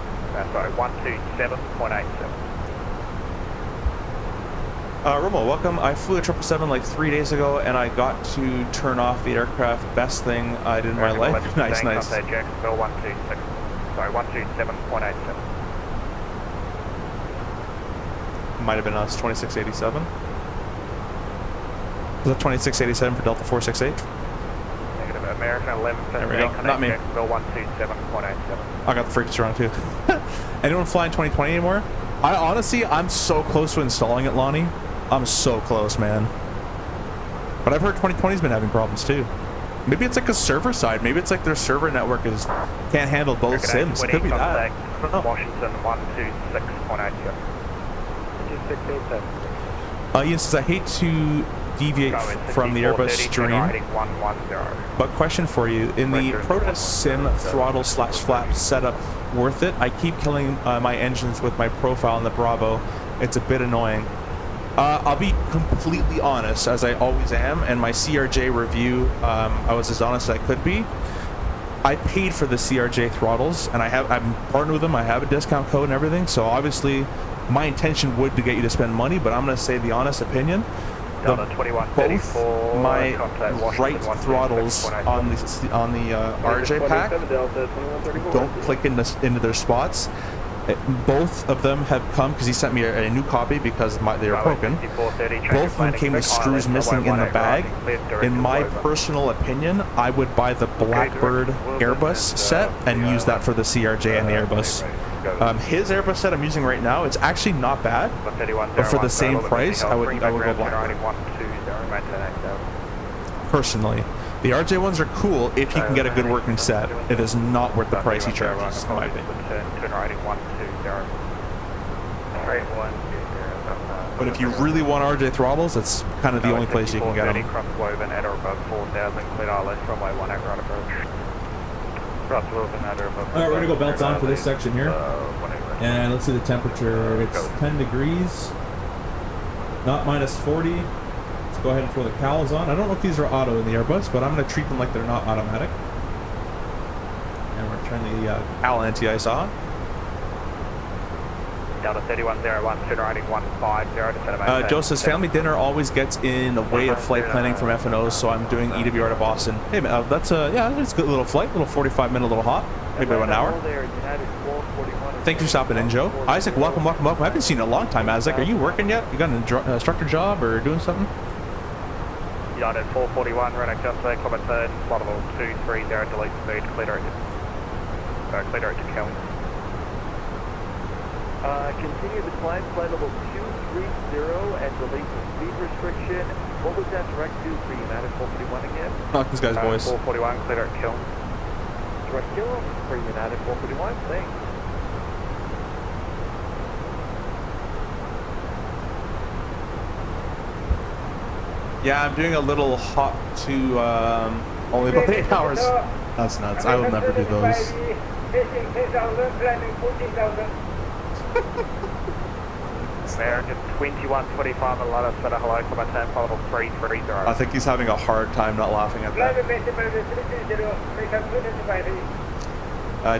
Sorry, 127.87. Romo, welcome. I flew a 777 like 3 days ago, and I got to turn off the aircraft. Best thing I did in my life. Nice. Jacksonville 126. Sorry, 127.87. Might have been us. 2687. Was that 2687 for Delta 468? Negative. American 11. There we go. Not me. Jacksonville 127.87. I got the frequency wrong too. Anyone flying 2020 anymore? I'm so close to installing it, Lonnie. I'm so close, man. But I've heard 2020's been having problems too. Maybe it's like a server side. Maybe it's like their server network can't handle both sims. It could be that. I don't know. Washington 126.87. Ian says, I hate to deviate from the Airbus stream, but question for you, in the Protest Sim throttle/flap setup, worth it? I keep killing my engines with my profile in the Bravo. It's a bit annoying. I'll be completely honest, as I always am, and my CRJ review, I was as honest as I could be. I paid for the CRJ throttles, and I'm partnered with them. I have a discount code and everything, so obviously my intention would to get you to spend money, but I'm going to say the honest opinion. Both my right throttles on the RJ pack don't click into their spots. Both of them have come, because he sent me a new copy because they were broken. Both of them came with screws missing in the bag. In my personal opinion, I would buy the Blackbird Airbus set and use that for the CRJ and the Airbus. His Airbus set I'm using right now, it's actually not bad, but for the same price, I would go Blackbird. Personally. The RJ ones are cool if you can get a good working set. It is not worth the price he charges, in my opinion. But if you really want RJ throttles, it's kind of the only place you can get them. Cross a little bit matter above. Alright, we're gonna go belts on for this section here. And let's see the temperature. It's 10 degrees. Not minus 40. Let's go ahead and throw the cowls on. I don't know if these are auto in the Airbus, but I'm gonna treat them like they're not automatic. And we're turning the cowl anti-ice on. Delta 3101, center riding 150 to set a Joseph's family dinner always gets in the way of flight planning from F&Os, so I'm doing EWR to Boston. Hey man, that's yeah, it's a good little flight, little 45-minute, little hop, maybe about an hour. Thank you for stopping in, Joe. Isaac, welcome, welcome, welcome. I haven't seen you in a long time, Isaac. Are you working yet? You got an instructor job or doing something? United 441, Rennick just there, comment third, flight level 230, delete speed, clear it to Kelly. Continue the climb, flight level 230 and delete the speed restriction. What was that direct to for United 441 again? Oh, this guy's voice. 441, clear at Kiln. Direct Kiln for United 441, thanks. Yeah, I'm doing a little hop to only about 8 hours. That's nuts. I will never do those. American 2125 and let us set a hello, comment 10, flight level 330. I think he's having a hard time not laughing at that.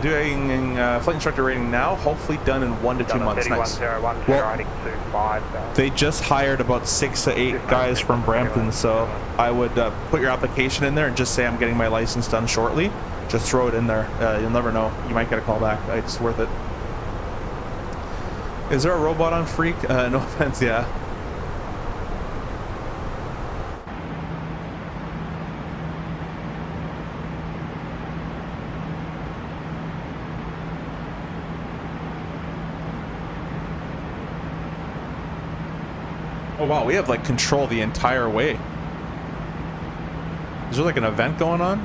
Doing flight instructor rating now, hopefully done in 1 to 2 months. Nice. Well, they just hired about 6 to 8 guys from Brampton, so I would put your application in there and just say I'm getting my license done shortly. Just throw it in there. You'll never know. You might get a call back. It's worth it. Is there a robot on Freak? No offense, yeah. Oh wow, we have like control the entire way. Is there like an event going on?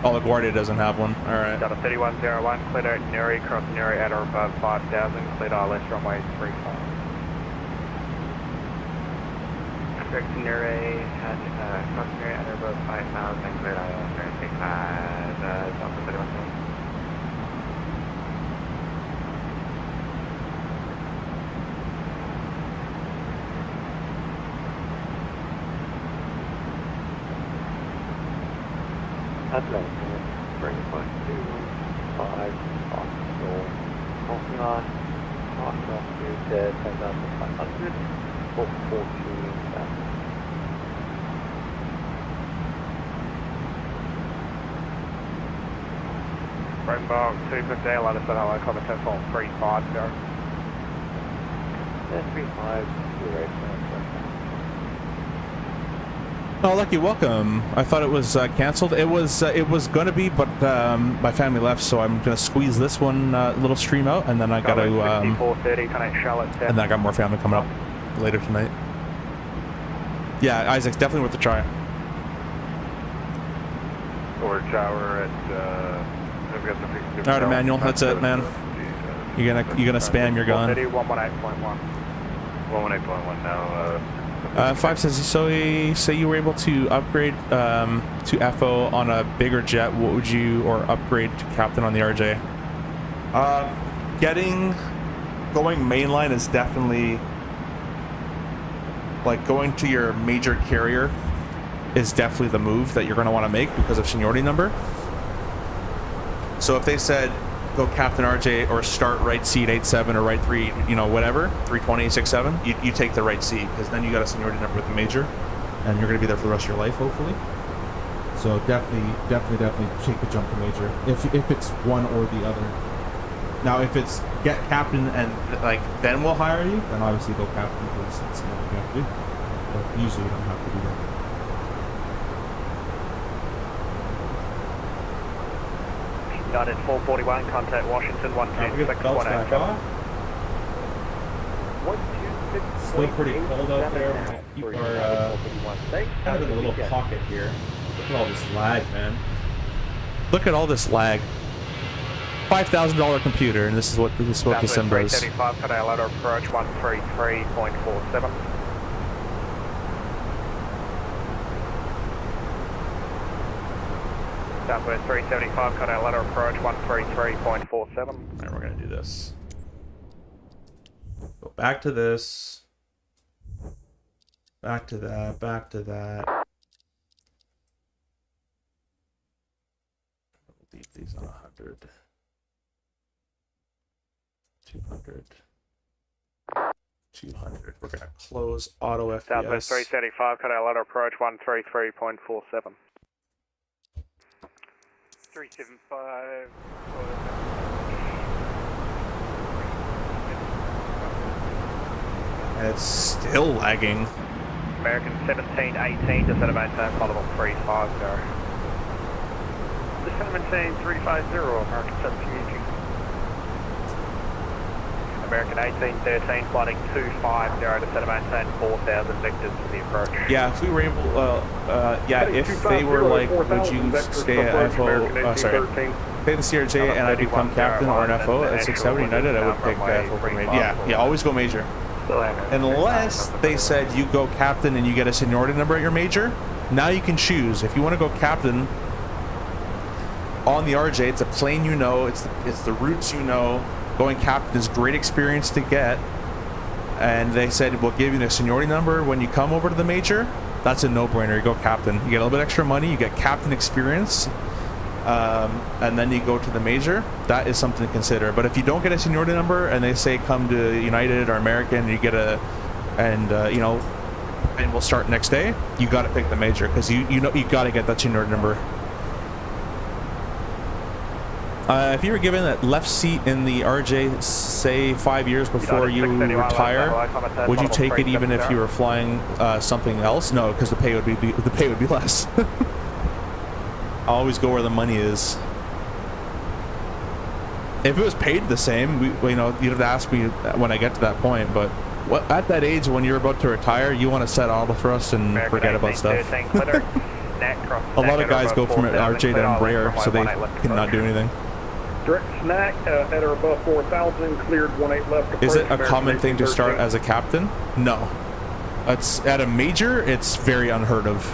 Oh, LaGuardia doesn't have one. Alright. Delta 3101, cleared out Nuri, cross Nuri at or above 5,000, cleared ILS runway 35. Correct Nuri, cross Nuri at or above 5,000, cleared ILS Nuri 35, Delta 3101. Airline, bring it back to 5, Arsenal, crossing on, parking off to 10,500, for 14,000. Springbok 250, let us set hello, comment 10, fall 350. 35, Oh, Lucky, welcome. I thought it was canceled. It was going to be, but my family left, so I'm going to squeeze this one little stream out, and then I got to. And then I got more family coming up later tonight. Yeah, Isaac's definitely worth a try. Or tower at. All right, Emmanuel, that's it, man. You're gonna spam. You're gone. 118.1. 118.1 now. 5 says, so say you were able to upgrade to FO on a bigger jet, what would you, or upgrade to captain on the RJ? Going mainline is definitely, like going to your major carrier is definitely the move that you're going to want to make because of seniority number. So if they said go captain RJ or start right seat 87 or right 3, you know, whatever, 320, 67, you take the right seat because then you got a seniority number with the major and you're going to be there for the rest of your life, hopefully. So definitely take the jump to major if it's one or the other. Now, if it's get captain and like then we'll hire you, then obviously go captain because it's not what you have to do. But usually you don't have to do that. United 441, contact Washington 126.187. It's still pretty cold out there. People are kind of in a little pocket here. Look at all this lag, man. Look at all this lag. $5,000 computer, and this is what the sim does. 335 today, ladder approach 133.47. Southwest 375, cut out ladder approach 133.47. Alright, we're gonna do this. Go back to this. Back to that, back to that. Leave these on 100. 200. 200. We're gonna close auto FPS. Southwest 375, cut out ladder approach 133.47. 375. It's still lagging. American 1718, just at a maintain, followable 350. Just at a maintain 350, American 1718. American 1813, flighting 250, just at a maintain 4,000 vectors for the approach. Yeah, if we were able, yeah, if they were like, would you stay at FO, sorry, stay in the CRJ and I become captain or an FO at 670 United, I would pick FO for major. Yeah, always go major. Unless they said you go captain and you get a seniority number at your major, now you can choose. If you want to go captain on the RJ, it's a plane you know, it's the routes you know. Going captain is great experience to get. And they said we'll give you the seniority number when you come over to the major. That's a no-brainer. You go captain. You get a little bit extra money. You get captain experience. And then you go to the major. That is something to consider. But if you don't get a seniority number and they say come to United or American, and you get a, and you know, and we'll start next day, you got to pick the major because you know you got to get that seniority number. If you were given that left seat in the RJ, say 5 years before you retire, would you take it even if you were flying something else? No, because the pay would be less. I always go where the money is. If it was paid the same, you know, you'd have to ask me when I get to that point. But at that age, when you're about to retire, you want to set auto thrust and forget about stuff. A lot of guys go from RJ to Embraer, so they cannot do anything. Direct snack at or above 4,000, cleared 18 left. Is it a common thing to start as a captain? No. It's at a major, it's very unheard of.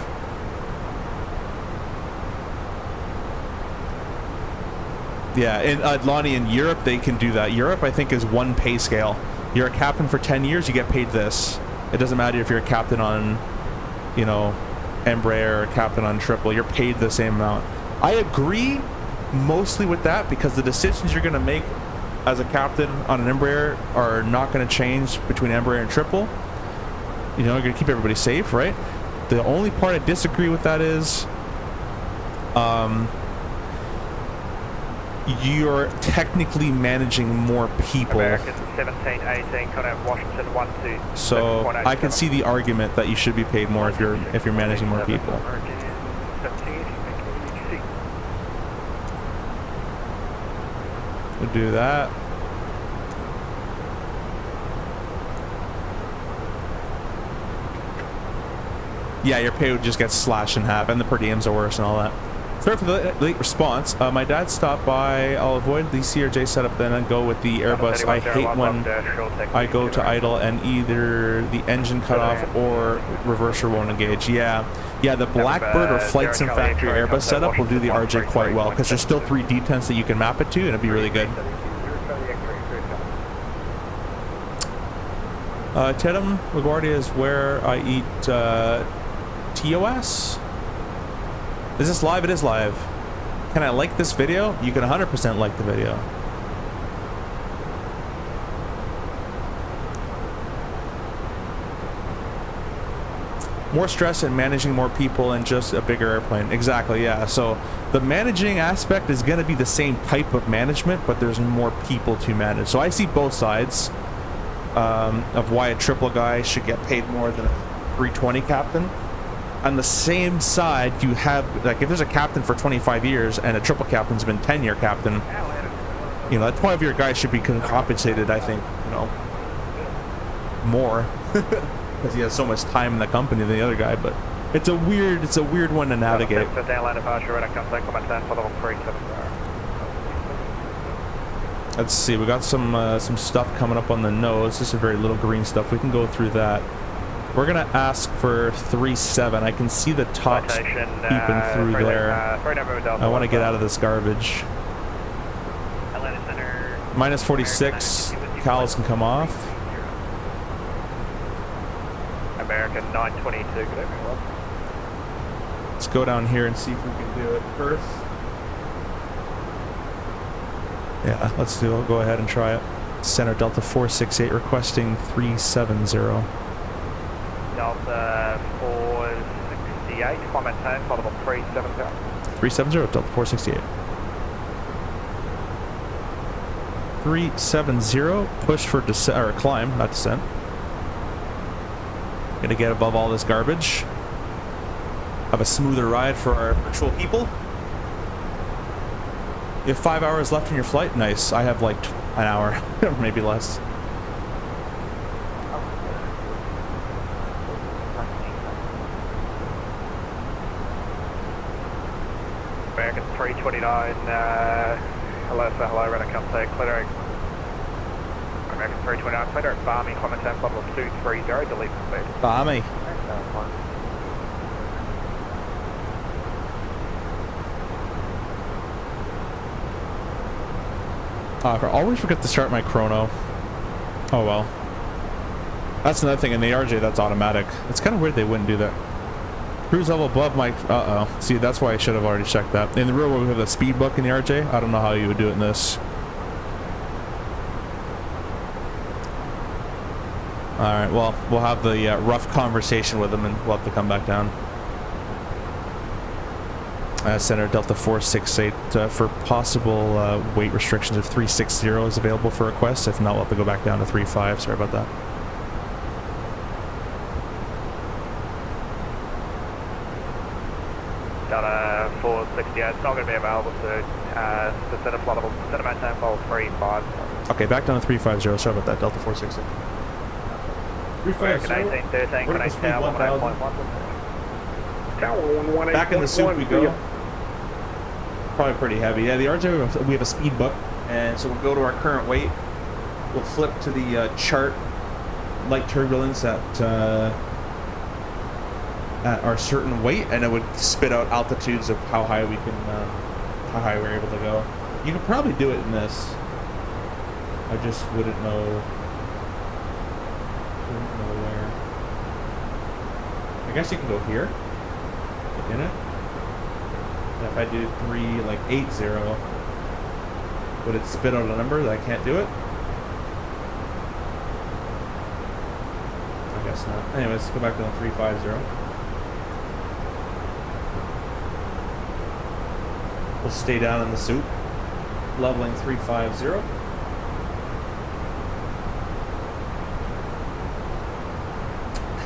Yeah, in Lonnie, in Europe, they can do that. Europe, I think, is one pay scale. You're a captain for 10 years, you get paid this. It doesn't matter if you're a captain on, you know, Embraer or a captain on Triple. You're paid the same amount. I agree mostly with that because the decisions you're going to make as a captain on an Embraer are not going to change between Embraer and Triple. You know, you're going to keep everybody safe, right? The only part I disagree with that is you're technically managing more people. American 1718, cut out Washington 12. So I can see the argument that you should be paid more if you're managing more people. We'll do that. Yeah, your pay would just get slashed in half, and the per diems are worse and all that. Sorry for the late response. My dad stopped by. I'll avoid the CRJ setup, then go with the Airbus. I hate when I go to idle and either the engine cut off or reverser won't engage. Yeah, the Blackbird or Flight Sim Factory Airbus setup will do the RJ quite well because there's still 3 detents that you can map it to, and it'd be really good. Tedham LaGuardia is where I eat TOS. Is this live? It is live. Can I like this video? You can 100% like the video. More stress in managing more people and just a bigger airplane. Exactly, yeah. So the managing aspect is going to be the same type of management, but there's more people to manage. So I see both sides of why a triple guy should get paid more than a 320 captain. On the same side, you have, like, if there's a captain for 25 years and a triple captain's been 10-year captain, you know, that 12-year guy should be compensated, I think, you know, more because he has so much time in the company than the other guy. But it's a weird one to navigate. Let's see, we got some stuff coming up on the nose. This is very little green stuff. We can go through that. We're gonna ask for 3-7. I can see the tops Citation, peeping through there. I want to get out of this garbage. Atlanta Center. Minus 46. Cowls can come off. American 922. Good evening, Rob. Let's go down here and see if we can do it first. Yeah, let's do it. I'll go ahead and try it. Center Delta 468 requesting 370. Delta 468, climate turn, followed on 370. 370, Delta 468. 370, push for descent, or climb, not descent. Gonna get above all this garbage. Have a smoother ride for our virtual people. You have 5 hours left in your flight? Nice. I have like an hour, maybe less. American 329, hello sir, hello, Renner come say clear. American 329, clear at Barmy, climate turn, level of 230, delete speed. Barmy. I always forget to start my chrono. Oh well. That's another thing in the RJ that's automatic. It's kind of weird they wouldn't do that. Cruise level above my... Uh-oh. See, that's why I should have already checked that. In the real world, we have the speed book in the RJ. I don't know how you would do it in this. Alright, well, we'll have the rough conversation with them and we'll have to come back down. Center Delta 468 for possible weight restrictions if 360 is available for requests. If not, we'll have to go back down to 35. Sorry about that. Delta 468, it's not going to be available to the center flight center maintain level 35. Okay, back down to 350. Sorry about that, Delta 468. American 1813, connect tower 18.1. Tower 118. Back in the soup we go. Probably pretty heavy. Yeah, the RJ, we have a speed book, and so we'll go to our current weight. We'll flip to the chart, light turbulence at our certain weight, and it would spit out altitudes of how high we can, how high we're able to go. You could probably do it in this. I just wouldn't know. Where. I guess you can go here. Look in it. And if I do 380, would it spit out a number that I can't do it? I guess not. Anyways, go back to the 350. We'll stay down in the soup. Leveling 350.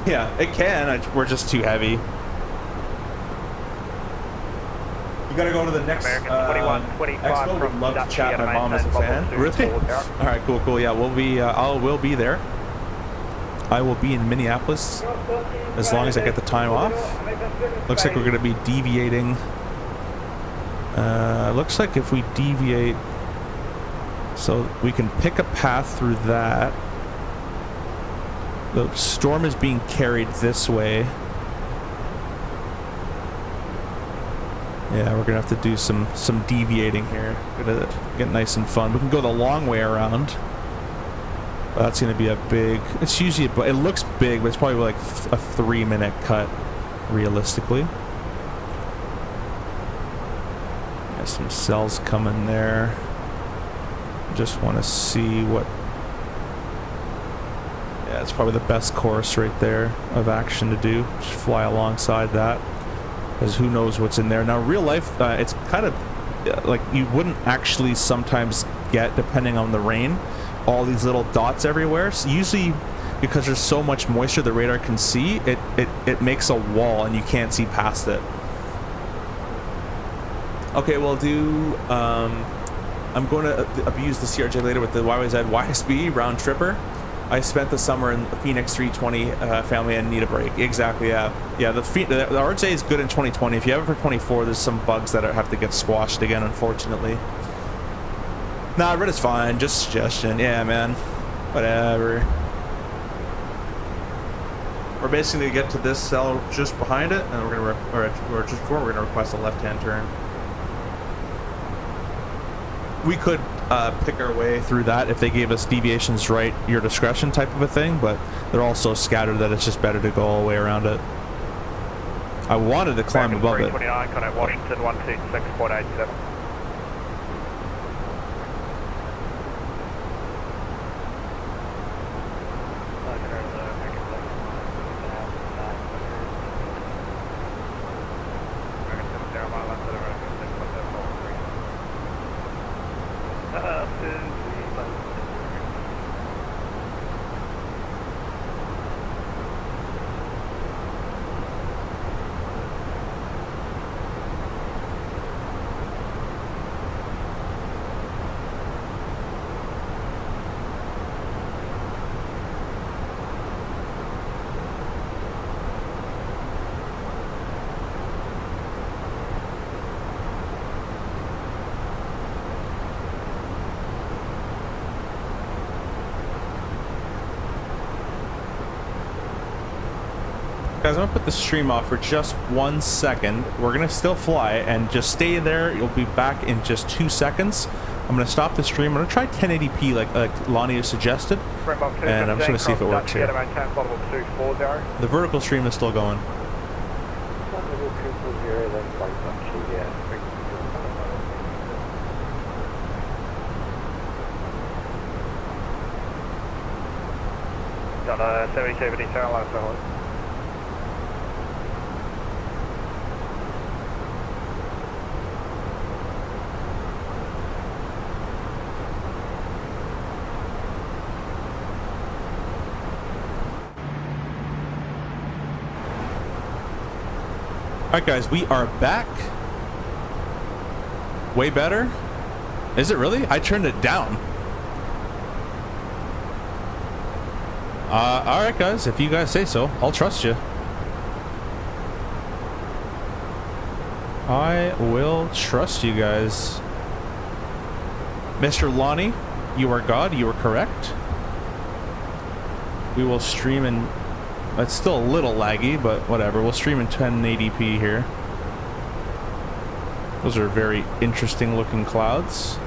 Yeah, it can. We're just too heavy. You gotta go to the next EXPO. Would love to chat. My mom is a fan. Really? All right, cool, cool. Yeah, we'll be. We'll be there. I will be in Minneapolis as long as I get the time off. Looks like we're gonna be deviating. Looks like if we deviate, so we can pick a path through that. The storm is being carried this way. Yeah, we're gonna have to do some deviating here. Gonna get nice and fun. We can go the long way around. But that's gonna be a big. It's usually it looks big, but it's probably like a 3-minute cut, realistically. Got some cells coming there. Just want to see what. Yeah, it's probably the best course right there of action to do. Just fly alongside that, because who knows what's in there. Now, real life, it's kind of like you wouldn't actually sometimes get, depending on the rain, all these little dots everywhere. So usually, because there's so much moisture the radar can see, it makes a wall and you can't see past it. Okay, we'll do. I'm going to abuse the CRJ later with the YYZ YSB round tripper. I spent the summer in the Fenix 320 family and need a break. Exactly, yeah. Yeah, the RJ is good in 2020. If you have it for 24, there's some bugs that have to get squashed again, unfortunately. Nah, red is fine. Just suggestion. Yeah, man. Whatever. We're basically going to get to this cell just behind it, and we're going to, or just before, we're going to request a left-hand turn. We could pick our way through that if they gave us deviations right, your discretion type of a thing, but they're all so scattered that it's just better to go all the way around it. I wanted to climb above it. 329, contact Washington 126.87. Guys, I'm gonna put the stream off for just 1 second. We're gonna still fly and just stay there. You'll be back in just 2 seconds. I'm gonna stop the stream. I'm gonna try 1080p like Lonnie has suggested, and I'm just gonna see if it works here. The vertical stream is still going. Got a 7070 turn left forward. Alright guys, we are back. Way better. Is it really? I turned it down. Alright guys, if you guys say so, I'll trust you. I will trust you guys. Mr. Lonnie, you are God, you are correct. We will stream in... It's still a little laggy, but whatever. We'll stream in 1080p here. Those are very interesting looking clouds.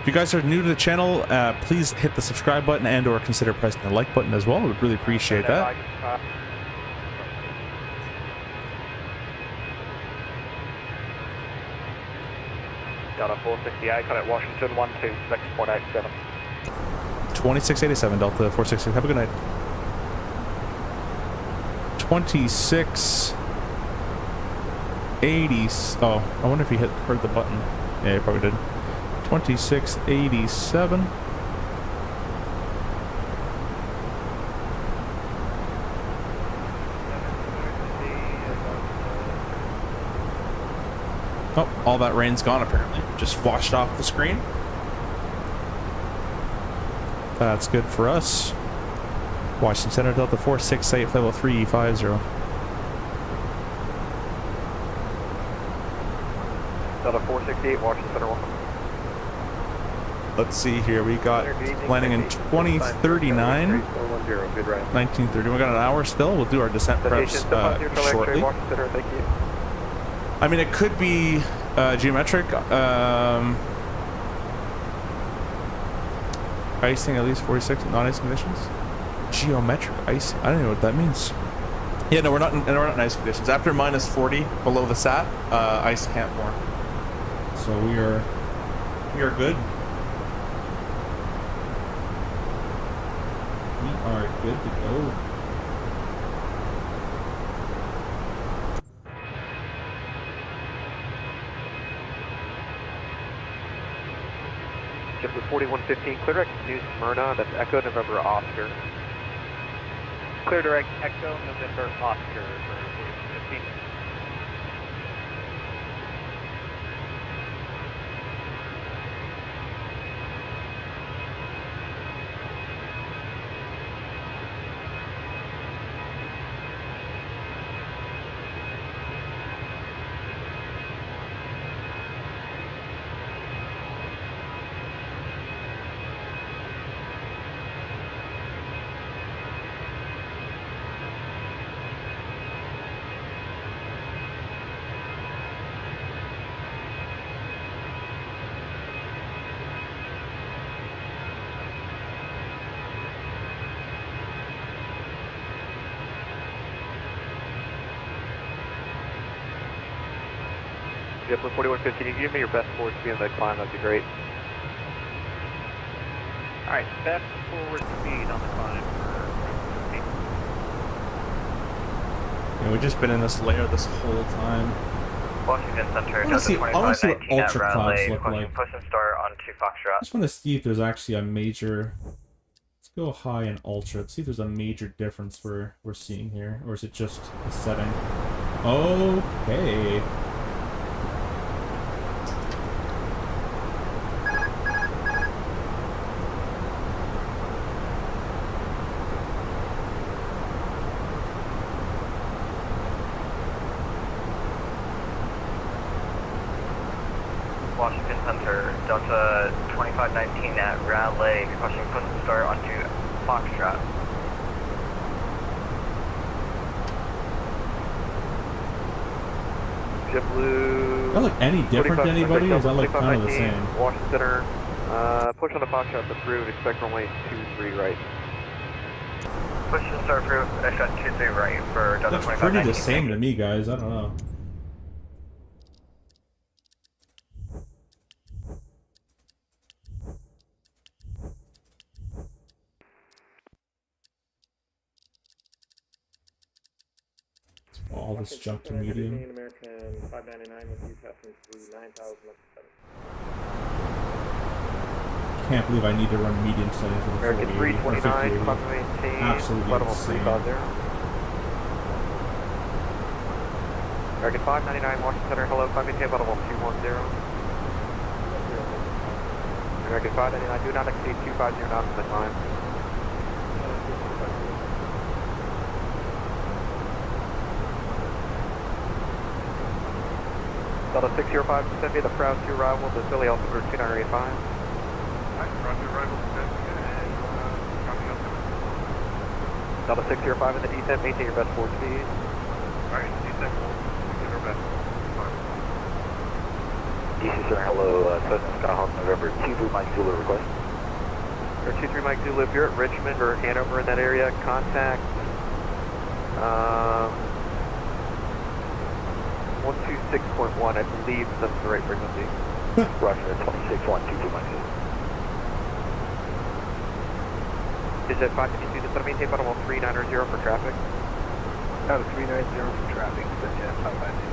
If you guys are new to the channel, please hit the subscribe button and or consider pressing the like button as well. We'd really appreciate that. Got a 468, contact Washington 126.87. 2687 Delta 460. Have a good night. 2680. Oh, I wonder if he heard the button. Yeah, he probably did. 2687. Oh, all that rain's gone apparently. Just washed off the screen. That's good for us. Washington Center Delta 468 level 350. Delta 468, Washington Center 1. Let's see here. We got landing in 2039. 1930. We got an hour still. We'll do our descent preps shortly. I mean, it could be geometric. Icing at least 46 non-ice conditions. Geometric icing. I don't know what that means. Yeah, no, we're not in ice conditions. After minus 40 below the sat, ice can't form. So we are good. We are good to go. Just with 4115, clear direct New Smyrna, that's Echo November Oscar. Clear direct Echo November Oscar for 4115. JetBlue 4150, can you give me your best forward speed on the climb? That'd be great. Alright, best forward speed on the climb for 50. Yeah, we've just been in this layer this whole time. Washington Center, I wanna see what 2519 at ultra Route clouds Lake, look pushing like. push and start onto Foxtrot. I just want to see if there's actually a major... Let's go high and ultra. Let's see if there's a major difference we're seeing here. Or is it just the setting? Okay. Washington Center, Delta 2519 at Route Lake, pushing push and start onto Foxtrot. JetBlue. Does that look any different to anybody, or does that look kind of the same? Washington Center, push on the Foxtrot to through and expect runway 23 right. Push and start through, shot 23 right for Delta Looks 2519. pretty the same to me, guys. I don't know. All this jump to medium. American 599 with you passing through 9,000 Can't believe I need to run medium settings with a American 480 or 329, 5080. climb to maintain, Absolutely level insane. 350. American 599, Washington Center, hello, climb maintain, level 210. American 599, do not exceed 250 knots at the time. Delta 605, send me the proud to arrival to Philly, altimeter 2985. Delta 605 in the descent, maintain your best forward speed. Alright, descent, give our best. DC Center, hello, Cessna Skyhawk, November 23 Mike Zulu request. Or 23 Mike Zulu, if you're at Richmond or Hanover in that area, contact 126.1, I believe that's the right frequency. Roger, 26-122 Mike Zulu. Is it 552 to maintain bottom 390 for traffic? Out of 390 for traffic, but yeah, 552.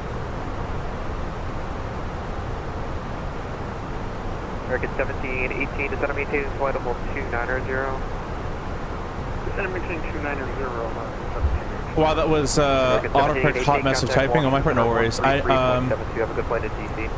American 1718 to maintain flight level 290. Descend maintain 290, Wow, that was autocorrect hot mess of typing on my part. No worries. Have a good flight to DC.